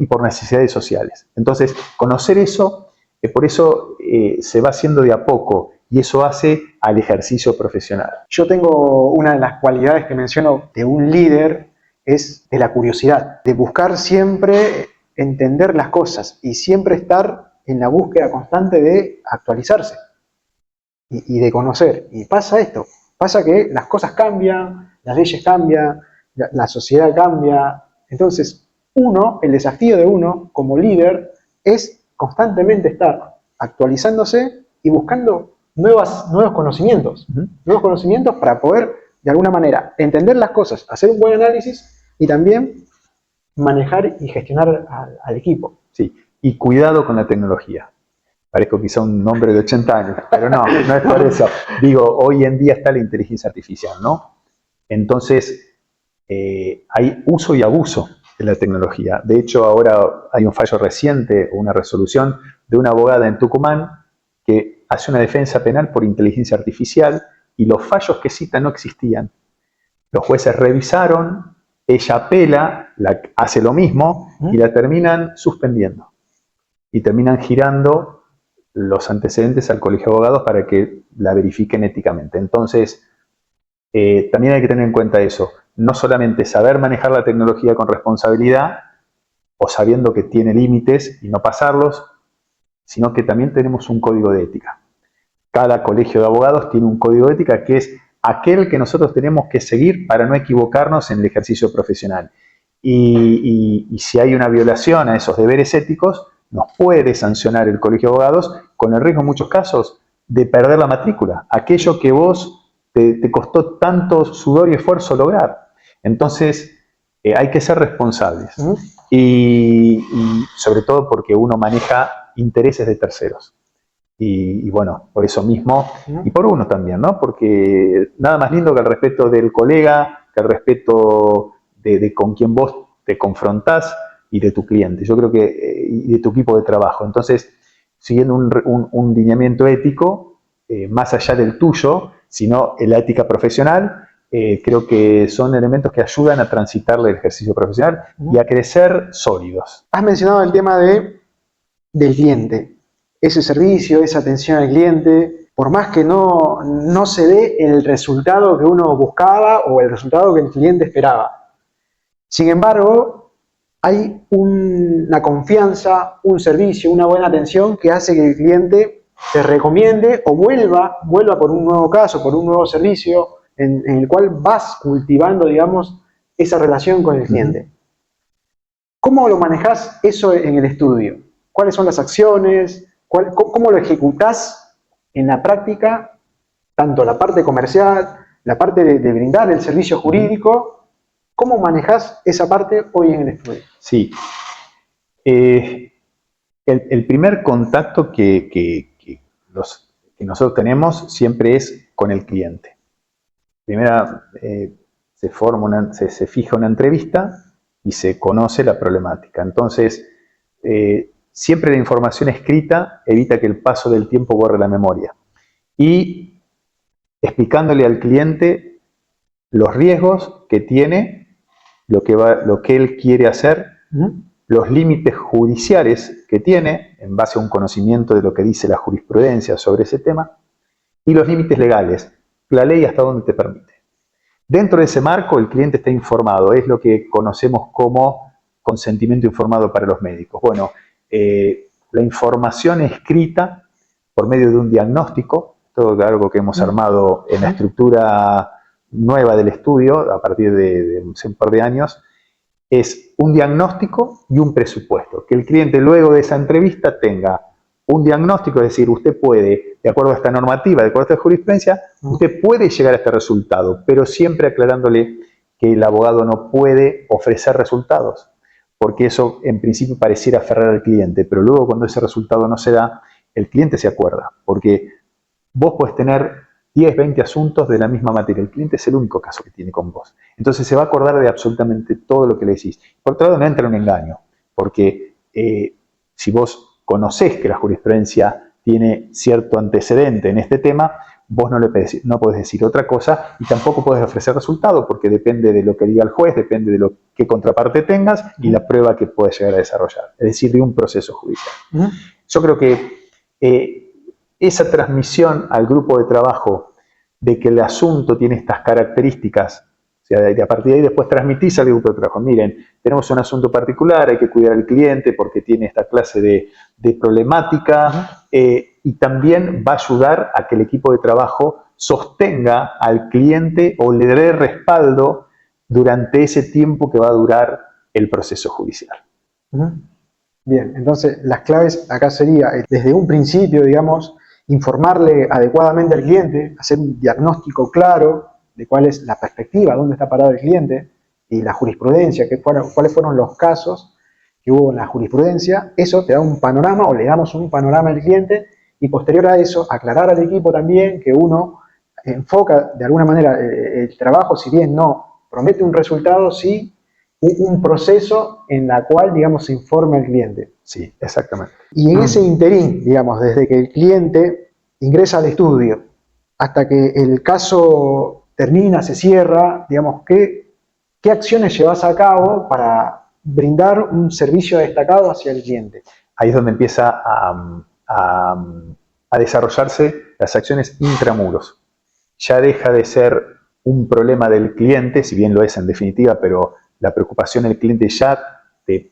por necesidades sociales. Entonces, conocer eso, por eso se va haciendo de a poco, y eso hace al ejercicio profesional. Yo tengo una de las cualidades que menciono de un líder, es de la curiosidad, de buscar siempre entender las cosas y siempre estar en la búsqueda constante de actualizarse y de conocer. Y pasa esto, pasa que las cosas cambian, las leyes cambian, la sociedad cambia. Entonces, el desafío de uno como líder es constantemente estar actualizándose y buscando nuevos conocimientos. Nuevos conocimientos para poder, de alguna manera, entender las cosas, hacer un buen análisis y también manejar y gestionar al equipo. Sí, y cuidado con la tecnología. Parezco quizá un hombre de 80 años, pero no es por eso. Digo, hoy en día está la inteligencia artificial, ¿no? Entonces, hay uso y abuso de la tecnología. De hecho, ahora hay un fallo reciente, una resolución de una abogada en Tucumán que hace una defensa penal por inteligencia artificial y los fallos que cita no existían. Los jueces revisaron, ella apela, hace lo mismo y la terminan suspendiendo. Y terminan girando los antecedentes al Colegio de Abogados para que la verifiquen éticamente. Entonces, también hay que tener en cuenta eso. No solamente saber manejar la tecnología con responsabilidad o sabiendo que tiene límites y no pasarlos, sino que también tenemos un código de ética. Cada colegio de abogados tiene un código de ética que es aquel que nosotros tenemos que seguir para no equivocarnos en el ejercicio profesional. Y si hay una violación a esos deberes éticos, nos puede sancionar el Colegio de Abogados con el riesgo en muchos casos de perder la matrícula, aquello que vos te costó tanto sudor y esfuerzo lograr. Entonces, hay que ser responsables y sobre todo porque uno maneja intereses de terceros. Y bueno, por eso mismo, y por uno también, ¿no? Porque nada más lindo que el respeto del colega, que el respeto de con quien vos te confrontás y de tu cliente, yo creo que, y de tu equipo de trabajo. Entonces, siguiendo un lineamiento ético, más allá del tuyo, sino la ética profesional, creo que son elementos que ayudan a transitar el ejercicio profesional y a crecer sólidos. Has mencionado el tema del cliente. Ese servicio, esa atención al cliente, por más que no se dé el resultado que uno buscaba o el resultado que el cliente esperaba. Sin embargo, hay una confianza, un servicio, una buena atención que hace que el cliente te recomiende o vuelva por un nuevo caso, por un nuevo servicio en el cual vas cultivando, digamos, esa relación con el cliente. ¿Cómo lo manejás eso en el estudio? ¿Cuáles son las acciones? ¿Cómo lo ejecutás en la práctica? Tanto la parte comercial, la parte de brindar el servicio jurídico. ¿Cómo manejás esa parte hoy en el estudio? Sí. El primer contacto que nosotros tenemos siempre es con el cliente. Primero se fija una entrevista y se conoce la problemática. Entonces, siempre la información escrita evita que el paso del tiempo borre la memoria. Y explicándole al cliente los riesgos que tiene, lo que él quiere hacer, los límites judiciales que tiene, en base a un conocimiento de lo que dice la jurisprudencia sobre ese tema, y los límites legales, la ley hasta dónde te permite. Dentro de ese marco, el cliente está informado, es lo que conocemos como consentimiento informado para los médicos. Bueno, la información escrita por medio de un diagnóstico, todo algo que hemos armado en la estructura nueva del estudio a partir de un par de años, es un diagnóstico y un presupuesto. Que el cliente luego de esa entrevista tenga un diagnóstico, es decir, usted puede, de acuerdo a esta normativa, de acuerdo a esta jurisprudencia, usted puede llegar a este resultado, pero siempre aclarándole que el abogado no puede ofrecer resultados. porque eso en principio pareciera aferrar al cliente, pero luego cuando ese resultado no se da, el cliente se acuerda, porque vos podés tener 10, 20 asuntos de la misma materia, el cliente es el único caso que tiene con vos. Entonces se va a acordar de absolutamente todo lo que le decís. Por otro lado, no entra en un engaño, porque si vos conocés que la jurisprudencia tiene cierto antecedente en este tema, vos no podés decir otra cosa y tampoco podés ofrecer resultado, porque depende de lo que diga el juez, depende de qué contraparte tengas y la prueba que puedes llegar a desarrollar, es decir, de un proceso judicial. Yo creo que esa transmisión al grupo de trabajo de que el asunto tiene estas características, o sea, de a partir de ahí después transmitís al grupo de trabajo, miren, tenemos un asunto particular, hay que cuidar al cliente porque tiene esta clase de problemática, y también va a ayudar a que el equipo de trabajo sostenga al cliente o le dé respaldo durante ese tiempo que va a durar el proceso judicial. Bien, entonces las claves acá sería, desde un principio, digamos, informarle adecuadamente al cliente, hacer un diagnóstico claro de cuál es la perspectiva, dónde está parado el cliente y la jurisprudencia, cuáles fueron los casos que hubo en la jurisprudencia. Eso te da un panorama o le damos un panorama al cliente y posterior a eso aclarar al equipo también que uno enfoca de alguna manera el trabajo, si bien no promete un resultado, sí un proceso en la cual, digamos, se informa al cliente. Sí, exactamente. Y en ese interín, digamos, desde que el cliente ingresa al estudio hasta que el caso termina, se cierra, digamos, ¿qué acciones llevas a cabo para brindar un servicio destacado hacia el cliente? Ahí es donde empieza a desarrollarse las acciones intramuros. Ya deja de ser un problema del cliente, si bien lo es en definitiva, pero la preocupación del cliente ya te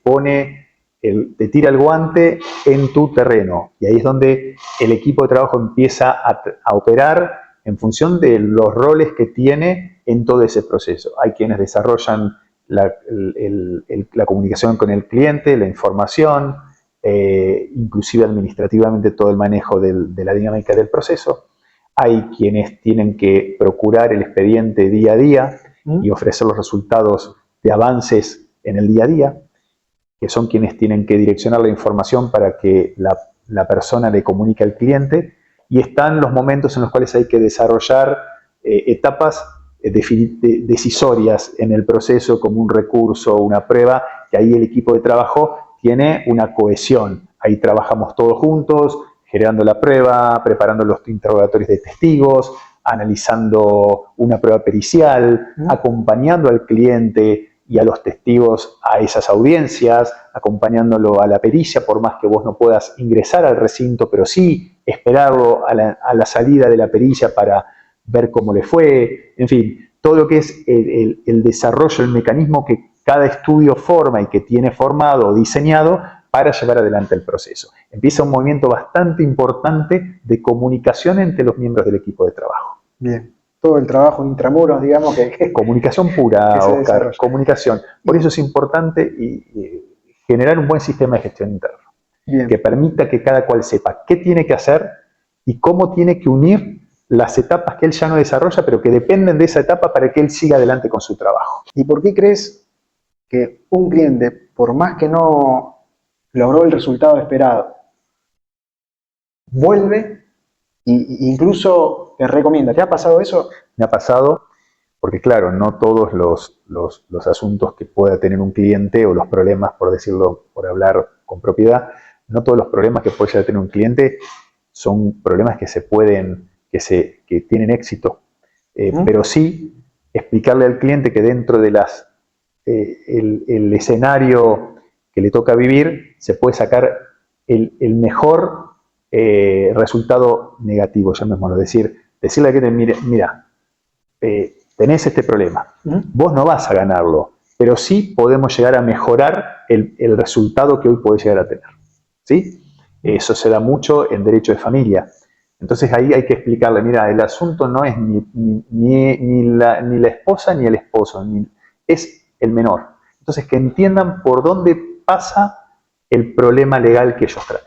te tira el guante en tu terreno. Y ahí es donde el equipo de trabajo empieza a operar en función de los roles que tiene en todo ese proceso. Hay quienes desarrollan la comunicación con el cliente, la información, inclusive administrativamente todo el manejo de la dinámica del proceso. Hay quienes tienen que procurar el expediente día a día y ofrecer los resultados de avances en el día a día, que son quienes tienen que direccionar la información para que la persona le comunique al cliente, y están los momentos en los cuales hay que desarrollar etapas decisorias en el proceso, como un recurso o una prueba, que ahí el equipo de trabajo tiene una cohesión. Ahí trabajamos todos juntos, generando la prueba, preparando los interrogatorios de testigos, analizando una prueba pericial, acompañando al cliente y a los testigos a esas audiencias, acompañándolo a la pericia, por más que vos no puedas ingresar al recinto, pero sí esperarlo a la salida de la pericia para ver cómo le fue. En fin, todo lo que es el desarrollo, el mecanismo que cada estudio forma y que tiene formado o diseñado para llevar adelante el proceso. Empieza un movimiento bastante importante de comunicación entre los miembros del equipo de trabajo. Bien. Todo el trabajo intramuros, digamos que... Comunicación pura, Oscar, comunicación. Por eso es importante generar un buen sistema de gestión interna. Bien. Que permita que cada cual sepa qué tiene que hacer y cómo tiene que unir las etapas que él ya no desarrolla, pero que dependen de esa etapa para que él siga adelante con su trabajo. ¿Y por qué crees que un cliente, por más que no logró el resultado esperado, vuelve e incluso te recomienda? ¿Te ha pasado eso? Me ha pasado, porque claro, no todos los asuntos que pueda tener un cliente o los problemas, por decirlo, por hablar con propiedad, no todos los problemas que puede tener un cliente son problemas que tienen éxito. Pero sí explicarle al cliente que dentro de el escenario que le toca vivir se puede sacar el mejor resultado negativo, llamémoslo. Decirle al cliente, mira, tenés este problema, vos no vas a ganarlo, pero sí podemos llegar a mejorar el resultado que hoy podés llegar a tener. ¿Sí? Eso se da mucho en derecho de familia. Entonces ahí hay que explicarle, mira, el asunto no es ni la esposa ni el esposo, es el menor. Entonces que entiendan por dónde pasa el problema legal que ellos traen.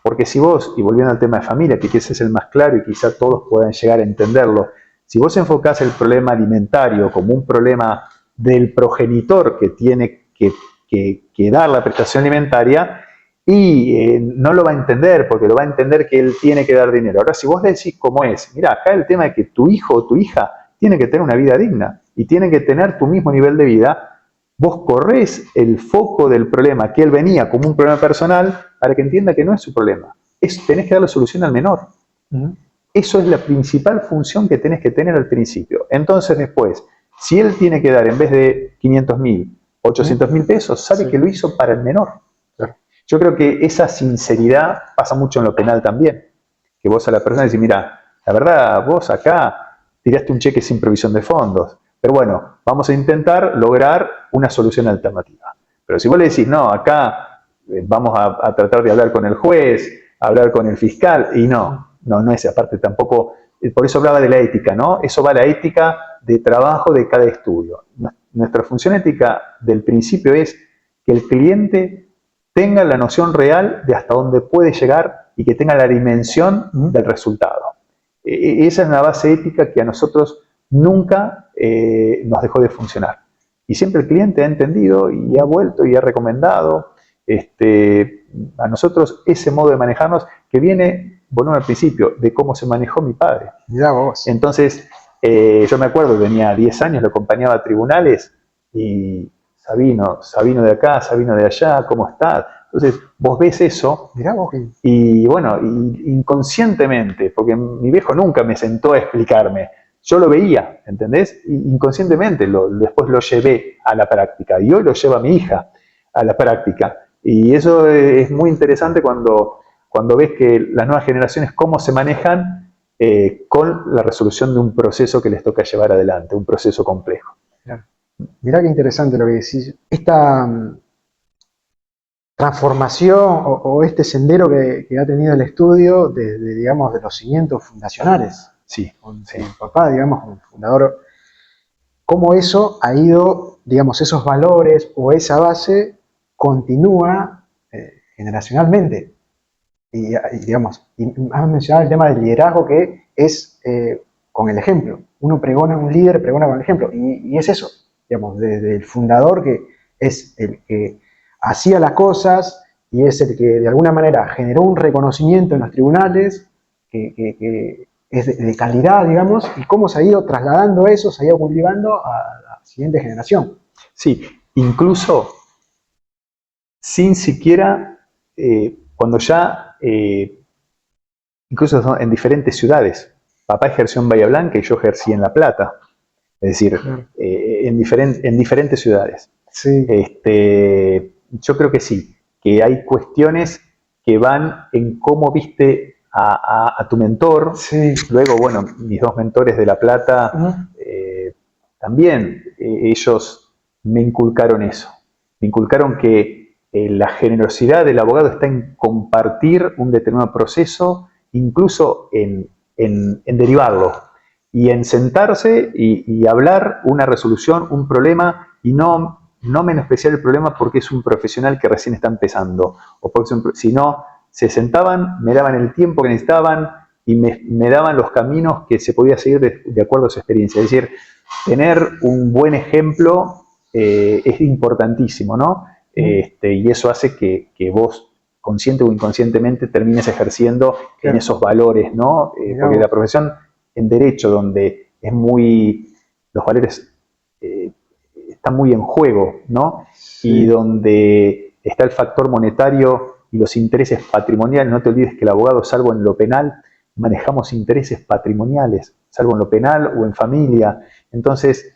Porque si vos, y volviendo al tema de familia, que quizás es el más claro y quizás todos puedan llegar a entenderlo, si vos enfocás el problema alimentario como un problema del progenitor que tiene que que dar la prestación alimentaria y no lo va a entender, porque lo va a entender que él tiene que dar dinero. Ahora, si vos le decís cómo es, mira, acá el tema es que tu hijo o tu hija tiene que tener una vida digna y tiene que tener tu mismo nivel de vida, vos corres el foco del problema que él venía como un problema personal para que entienda que no es su problema. Tenés que darle solución al menor. Eso es la principal función que tenés que tener al principio. Entonces después, si él tiene que dar en vez de 500.000, 800.000 pesos, sabe que lo hizo para el menor. Claro. Yo creo que esa sinceridad pasa mucho en lo penal también. Que vos a la persona decís, mira, la verdad, vos acá tiraste un cheque sin provisión de fondos. Pero bueno, vamos a intentar lograr una solución alternativa. Pero si vos le decís, no, acá vamos a tratar de hablar con el juez, hablar con el fiscal, y no es, aparte tampoco, por eso hablaba de la ética, ¿no? Eso va a la ética de trabajo de cada estudio. Nuestra función ética del principio es que el cliente tenga la noción real de hasta dónde puede llegar y que tenga la dimensión del resultado. Esa es una base ética que a nosotros nunca nos dejó de funcionar. Y siempre el cliente ha entendido y ha vuelto y ha recomendado a nosotros ese modo de manejarnos que viene, bueno, al principio, de cómo se manejó mi padre. Mirá vos. Entonces, yo me acuerdo, tenía 10 años, lo acompañaba a tribunales y Sabino de acá, Sabino de allá, ¿cómo estás? Entonces, vos ves eso, Mirá vos. y bueno, inconscientemente, porque mi viejo nunca me sentó a explicarme, yo lo veía, ¿entendés? Y inconscientemente después lo llevé a la práctica, y hoy lo lleva mi hija a la práctica. Y eso es muy interesante cuando ves que las nuevas generaciones cómo se manejan con la resolución de un proceso que les toca llevar adelante, un proceso complejo. Mirá qué interesante lo que decís. Esta transformación o este sendero que ha tenido el estudio digamos, de los cimientos fundacionales. Sí, Con sí. su papá, digamos, como fundador. Cómo eso ha ido, digamos, esos valores o esa base continúa generacionalmente. Y digamos, has mencionado el tema del liderazgo que es con el ejemplo. Un líder pregona con el ejemplo. Y es eso, digamos, desde el fundador que es el que hacía las cosas y es el que de alguna manera generó un reconocimiento en los tribunales que es de calidad, digamos, y cómo se ha ido trasladando eso, se ha ido cultivando a la siguiente generación. Sí, incluso sin siquiera, cuando ya, incluso en diferentes ciudades. Papá ejerció en Bahía Blanca y yo ejercí en La Plata. Es decir, en diferentes ciudades. Sí. Yo creo que sí, que hay cuestiones que van en cómo viste a tu mentor. Sí. Luego, bueno, mis dos mentores de La Plata, también ellos me inculcaron eso. Me inculcaron que la generosidad del abogado está en compartir un determinado proceso, incluso en derivarlo, y en sentarse y hablar una resolución, un problema, y no menospreciar el problema porque es un profesional que recién está empezando, o porque sino se sentaban, me daban el tiempo que necesitaban y me daban los caminos que se podía seguir de acuerdo a su experiencia. Es decir, tener un buen ejemplo es importantísimo, ¿no? Y eso hace que vos, consciente o inconscientemente, termines ejerciendo en esos valores, ¿no? Porque la profesión en Derecho, donde los valores están muy en juego, ¿no? Sí. Y donde está el factor monetario y los intereses patrimoniales. No te olvides que el abogado, salvo en lo penal, manejamos intereses patrimoniales, salvo en lo penal o en familia. Entonces,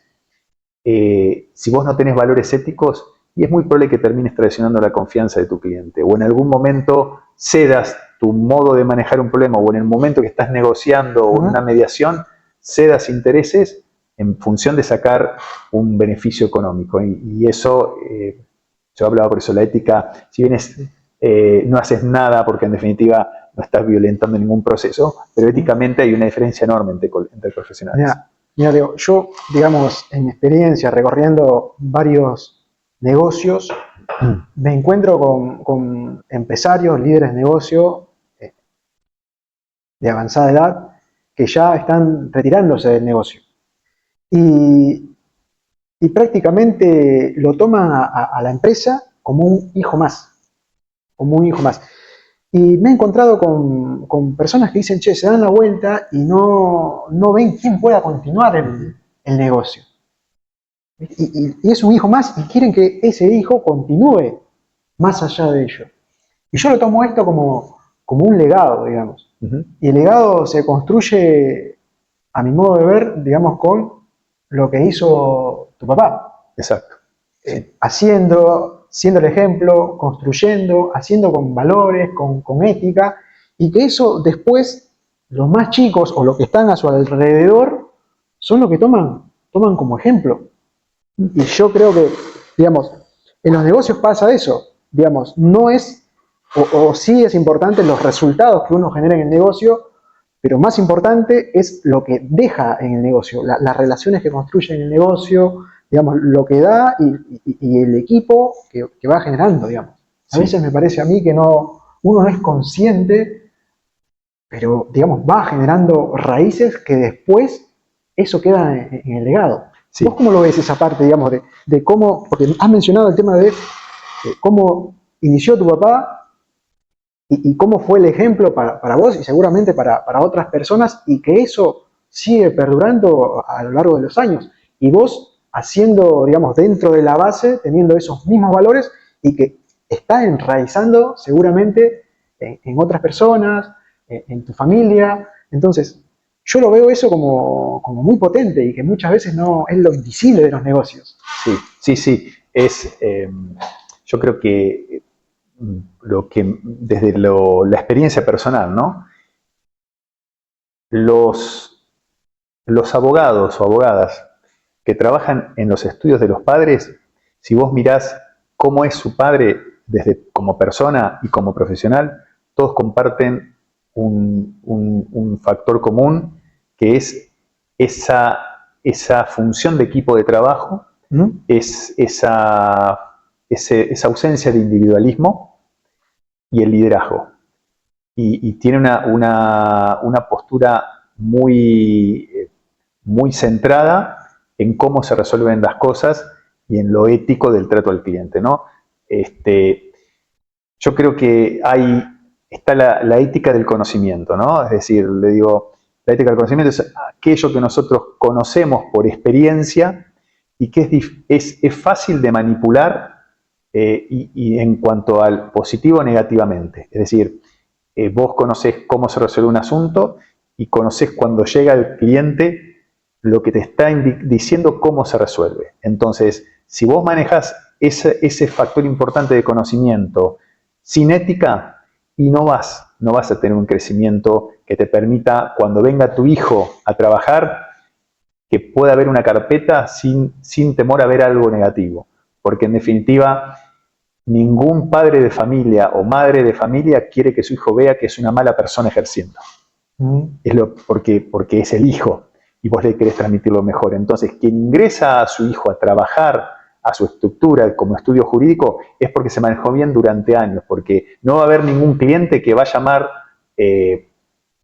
si vos no tenés valores éticos, y es muy probable que termines traicionando la confianza de tu cliente, o en algún momento cedas tu modo de manejar un problema, o en el momento que estás negociando o en una mediación, cedas intereses en función de sacar un beneficio económico. Y eso, yo hablaba por eso, la ética, si bien no haces nada porque en definitiva no estás violentando ningún proceso, pero éticamente hay una diferencia enorme entre profesionales. Mira, Leo, yo, digamos, en mi experiencia recorriendo varios negocios, me encuentro con empresarios, líderes de negocio de avanzada edad que ya están retirándose del negocio. Y y prácticamente lo toman a la empresa como un hijo más, como un hijo más. Y me he encontrado con personas que dicen, che, se dan la vuelta y no ven quién pueda continuar el negocio. Y es un hijo más y quieren que ese hijo continúe más allá de ello. Y yo lo tomo esto como un legado, digamos. Y el legado se construye, a mi modo de ver, digamos, con lo que hizo tu papá. Exacto. Sí. Siendo el ejemplo, construyendo, haciendo con valores, con ética, y que eso después los más chicos o los que están a su alrededor son los que toman como ejemplo. Y yo creo que, digamos, en los negocios pasa eso, digamos, no es, o sí es importante los resultados que uno genera en el negocio, pero más importante es lo que deja en el negocio, las relaciones que construye en el negocio, digamos, lo que da y el equipo que va generando, digamos. A veces me parece a mí que uno no es consciente, pero, digamos, va generando raíces que después eso queda en el legado. Sí. ¿Vos cómo lo ves esa parte, digamos, de cómo, porque has mencionado el tema de cómo inició tu papá y cómo fue el ejemplo para vos y seguramente para otras personas y que eso sigue perdurando a lo largo de los años? Y vos haciendo, digamos, dentro de la base, teniendo esos mismos valores y que está enraizando seguramente en otras personas, en tu familia. Entonces, yo lo veo eso como muy potente y que muchas veces no es lo invisible de los negocios. Sí. Yo creo que desde la experiencia personal, ¿no? Los abogados o abogadas que trabajan en los estudios de los padres, si vos mirás cómo es su padre como persona y como profesional, todos comparten un factor común, que es esa función de equipo de trabajo, es esa ausencia de individualismo y el liderazgo. Y tiene una postura muy centrada en cómo se resuelven las cosas y en lo ético del trato al cliente, ¿no? Yo creo que está la ética del conocimiento, ¿no? Es decir, le digo, la ética del conocimiento es aquello que nosotros conocemos por experiencia y que es fácil de manipular y en cuanto al positivo o negativamente. Es decir, vos conocés cómo se resuelve un asunto y conocés cuando llega el cliente lo que te está diciendo cómo se resuelve. Entonces, si vos manejás ese factor importante de conocimiento sin ética, y no vas a tener un crecimiento que te permita, cuando venga tu hijo a trabajar, que pueda haber una carpeta sin temor a ver algo negativo. Porque en definitiva, ningún padre de familia o madre de familia quiere que su hijo vea que es una mala persona ejerciendo. Porque es el hijo y vos le querés transmitir lo mejor. Entonces, quien ingresa a su hijo a trabajar a su estructura como estudio jurídico es porque se manejó bien durante años, porque no va a haber ningún cliente que va a llamar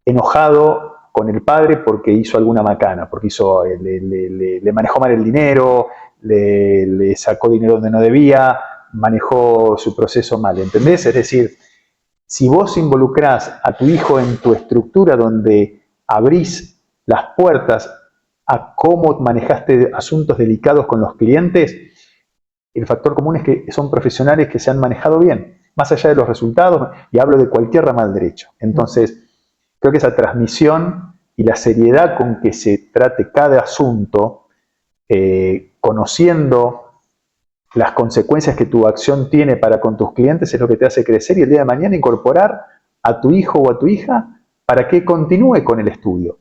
enojado con el padre porque hizo alguna macana, porque le manejó mal el dinero, le sacó dinero donde no debía, manejó su proceso mal, ¿entendés? Es decir, si vos involucrás a tu hijo en tu estructura donde abrís las puertas a cómo manejaste asuntos delicados con los clientes, el factor común es que son profesionales que se han manejado bien, más allá de los resultados, y hablo de cualquier rama del derecho. Entonces, creo que esa transmisión y la seriedad con que se trate cada asunto, conociendo las consecuencias que tu acción tiene para con tus clientes, es lo que te hace crecer y el día de mañana incorporar a tu hijo o a tu hija para que continúe con el estudio.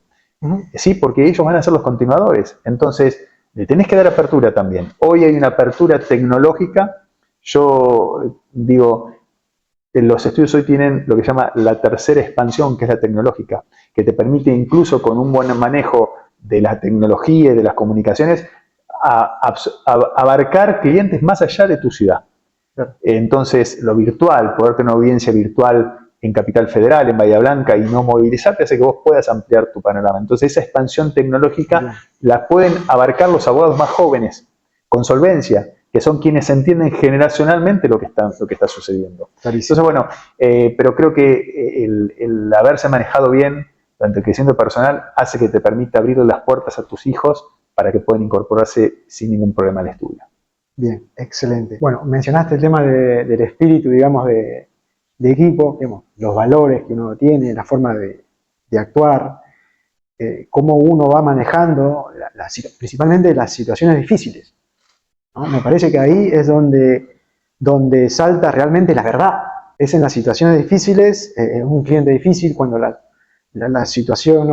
¿Sí? Porque ellos van a ser los continuadores. Entonces, le tenés que dar apertura también. Hoy hay una apertura tecnológica. Yo digo, los estudios hoy tienen lo que se llama la tercera expansión, que es la tecnológica, que te permite incluso con un buen manejo de la tecnología y de las comunicaciones abarcar clientes más allá de tu ciudad. Entonces, lo virtual, poder tener una audiencia virtual en Capital Federal, en Bahía Blanca, y no movilizarte, hace que vos puedas ampliar tu panorama. Entonces, esa expansión tecnológica la pueden abarcar los abogados más jóvenes, con solvencia, que son quienes entienden generacionalmente lo que está sucediendo. Clarísimo. Entonces, bueno, pero creo que el haberse manejado bien durante el crecimiento personal hace que te permita abrir las puertas a tus hijos para que puedan incorporarse sin ningún problema al estudio. Bien, excelente. Bueno, mencionaste el tema del espíritu, digamos, de equipo, digamos, los valores que uno tiene, la forma de actuar, cómo uno va manejando, principalmente las situaciones difíciles, ¿no? Me parece que ahí es donde salta realmente la verdad. Es en las situaciones difíciles, un cliente difícil, cuando la situación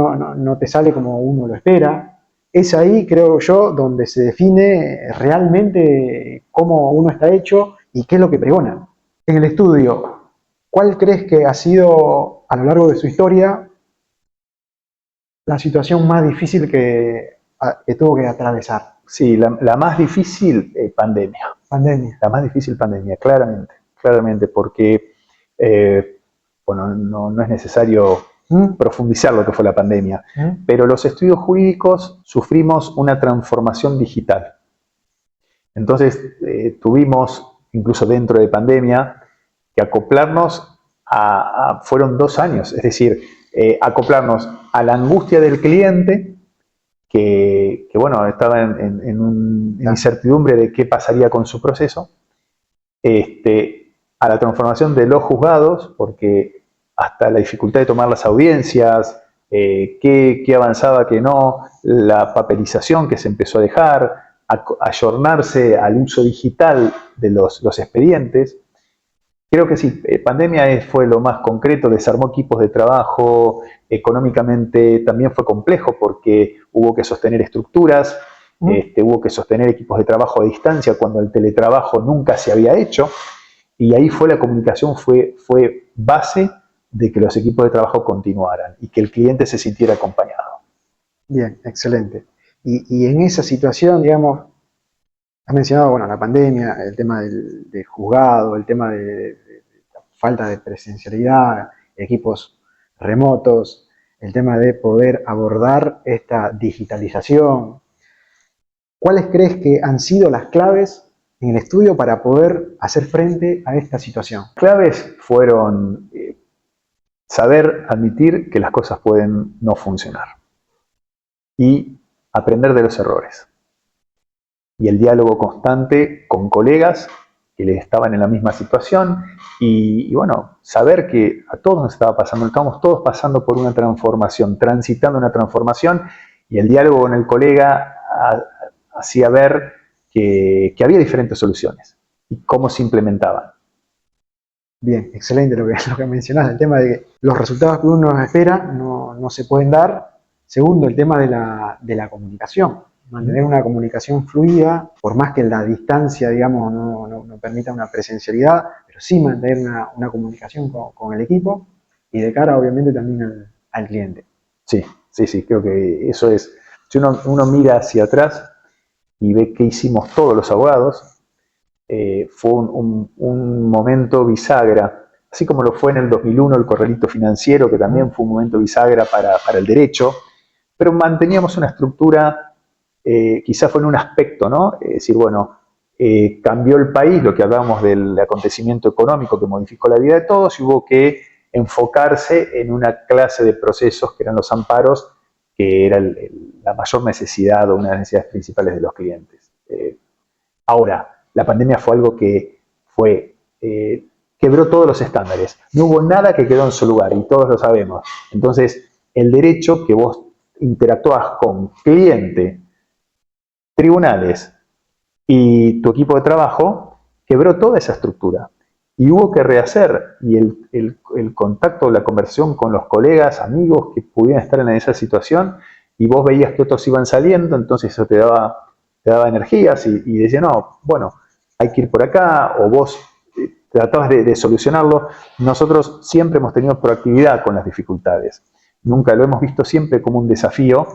no te sale como uno lo espera. Es ahí, creo yo, donde se define realmente cómo uno está hecho y qué es lo que pregona. En el estudio, ¿cuál crees que ha sido, a lo largo de su historia, la situación más difícil que tuvo que atravesar? Sí, la más difícil, pandemia. Pandemia. La más difícil, pandemia, claramente, porque, bueno, no es necesario profundizar lo que fue la pandemia, pero los estudios jurídicos sufrimos una transformación digital. Entonces, tuvimos, incluso dentro de pandemia, que acoplarnos fueron 2 años, es decir, acoplarnos a la angustia del cliente, que bueno, estaba en una incertidumbre de qué pasaría con su proceso, a la transformación de los juzgados, porque hasta la dificultad de tomar las audiencias, qué avanzaba, qué no, la papelización que se empezó a dejar, ayornarse al uso digital de los expedientes. Creo que sí, pandemia fue lo más concreto, desarmó equipos de trabajo, económicamente también fue complejo porque hubo que sostener estructuras, hubo que sostener equipos de trabajo a distancia cuando el teletrabajo nunca se había hecho, y ahí la comunicación fue base de que los equipos de trabajo continuaran y que el cliente se sintiera acompañado. Bien, excelente. Y en esa situación, digamos, has mencionado, bueno, la pandemia, el tema del juzgado, el tema de la falta de presencialidad, equipos remotos, el tema de poder abordar esta digitalización. ¿Cuáles crees que han sido las claves en el estudio para poder hacer frente a esta situación? Claves fueron saber admitir que las cosas pueden no funcionar y aprender de los errores. Y el diálogo constante con colegas que les estaban en la misma situación y bueno, saber que a todos nos estaba pasando, estamos todos pasando por una transformación, transitando una transformación, y el diálogo con el colega hacía ver que había diferentes soluciones y cómo se implementaban. Bien, excelente lo que mencionás, el tema de que los resultados que uno espera no se pueden dar. Segundo, el tema de la comunicación. Mantener una comunicación fluida, por más que la distancia, digamos, no permita una presencialidad, pero sí mantener una comunicación con el equipo y de cara, obviamente, también al cliente. Sí, creo que eso es. Si uno mira hacia atrás y ve qué hicimos todos los abogados, fue un momento bisagra, así como lo fue en el 2001 el corralito financiero, que también fue un momento bisagra para el derecho, pero manteníamos una estructura. Quizás fue en un aspecto, ¿no? Es decir, bueno, cambió el país, lo que hablábamos del acontecimiento económico que modificó la vida de todos, y hubo que enfocarse en una clase de procesos que eran los amparos, que era la mayor necesidad o una de las necesidades principales de los clientes. Ahora, la pandemia fue algo que quebró todos los estándares. No hubo nada que quedó en su lugar, y todos lo sabemos. Entonces, el derecho que vos interactuás con cliente, tribunales y tu equipo de trabajo, quebró toda esa estructura y hubo que rehacer, y el contacto, la conversación con los colegas, amigos que pudieran estar en esa situación, y vos veías que otros iban saliendo, entonces eso te daba energías y decía, no, bueno, hay que ir por acá, o vos tratabas de solucionarlo. Nosotros siempre hemos tenido proactividad con las dificultades, nunca lo hemos visto siempre como un desafío,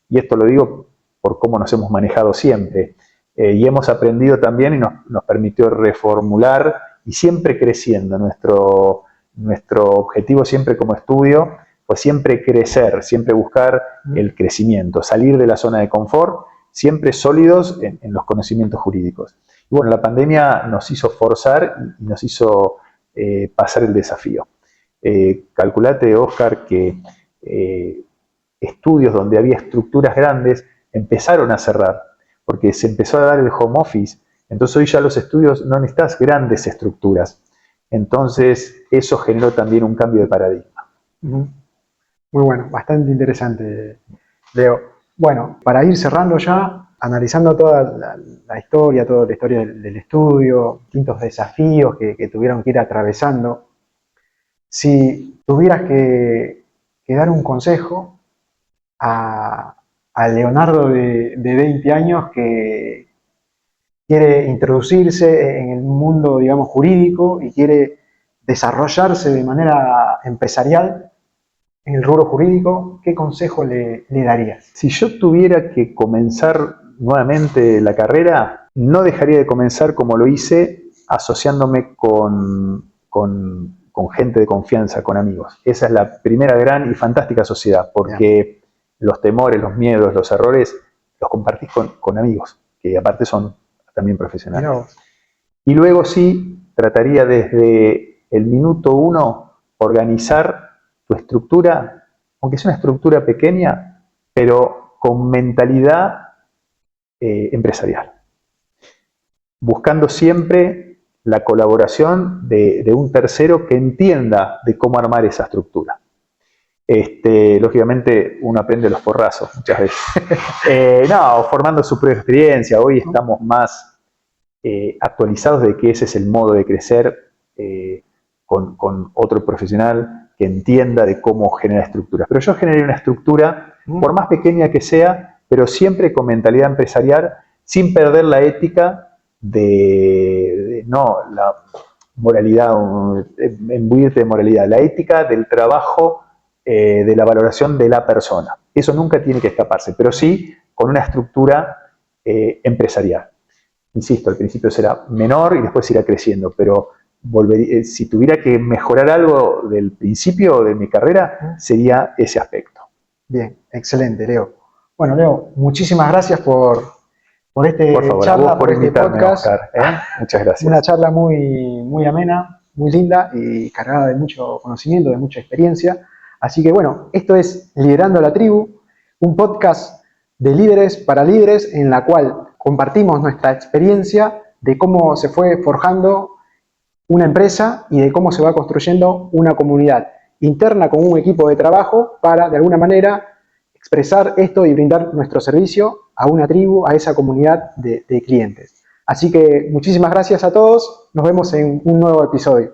y esto lo digo por cómo nos hemos manejado siempre. Y hemos aprendido también y nos permitió reformular y siempre creciendo. Nuestro objetivo siempre como estudio fue siempre crecer, siempre buscar el crecimiento, salir de la zona de confort siempre sólidos en los conocimientos jurídicos. Y bueno, la pandemia nos hizo forzar y nos hizo pasar el desafío. Calculate, Oscar, que estudios donde había estructuras grandes empezaron a cerrar, porque se empezó a dar el home office. Entonces hoy ya los estudios no necesitas grandes estructuras. Entonces eso generó también un cambio de paradigma. Muy bueno, bastante interesante, Leo. Bueno, para ir cerrando ya, analizando toda la historia, toda la historia del estudio, distintos desafíos que tuvieron que ir atravesando, si tuvieras que dar un consejo a Leonardo de 20 años que quiere introducirse en el mundo, digamos, jurídico y quiere desarrollarse de manera empresarial en el rubro jurídico, ¿qué consejo le darías? Si yo tuviera que comenzar nuevamente la carrera, no dejaría de comenzar como lo hice, asociándome con gente de confianza, con amigos. Esa es la primera gran y fantástica sociedad, porque los temores, los miedos, los errores, los compartís con amigos, que aparte son también profesionales. Y luego sí, trataría desde el minuto 1 organizar tu estructura, aunque sea una estructura pequeña, pero con mentalidad empresarial. Buscando siempre la colaboración de un tercero que entienda de cómo armar esa estructura. Lógicamente uno aprende los porrazos muchas veces. Formando su propia experiencia. Hoy estamos más actualizados de que ese es el modo de crecer con otro profesional que entienda de cómo generar estructuras. Pero yo generé una estructura, por más pequeña que sea, pero siempre con mentalidad empresarial, sin perder la ética la moralidad, embuirte de moralidad, la ética del trabajo, de la valoración de la persona. Eso nunca tiene que escaparse, pero sí con una estructura empresarial. Insisto, al principio será menor y después irá creciendo, pero si tuviera que mejorar algo del principio de mi carrera, sería ese aspecto. Bien, excelente, Leo. Bueno, Leo, muchísimas gracias por favor, charla, por este podcast. Oscar, muchas gracias. Una charla muy amena, muy linda y cargada de mucho conocimiento, de mucha experiencia. Así que bueno, esto es Liderando la Tribu, un podcast de líderes para líderes en la cual compartimos nuestra experiencia de cómo se fue forjando una empresa y de cómo se va construyendo una comunidad interna con un equipo de trabajo para, de alguna manera, expresar esto y brindar nuestro servicio a una tribu, a esa comunidad de clientes. Así que muchísimas gracias a todos. Nos vemos en un nuevo episodio.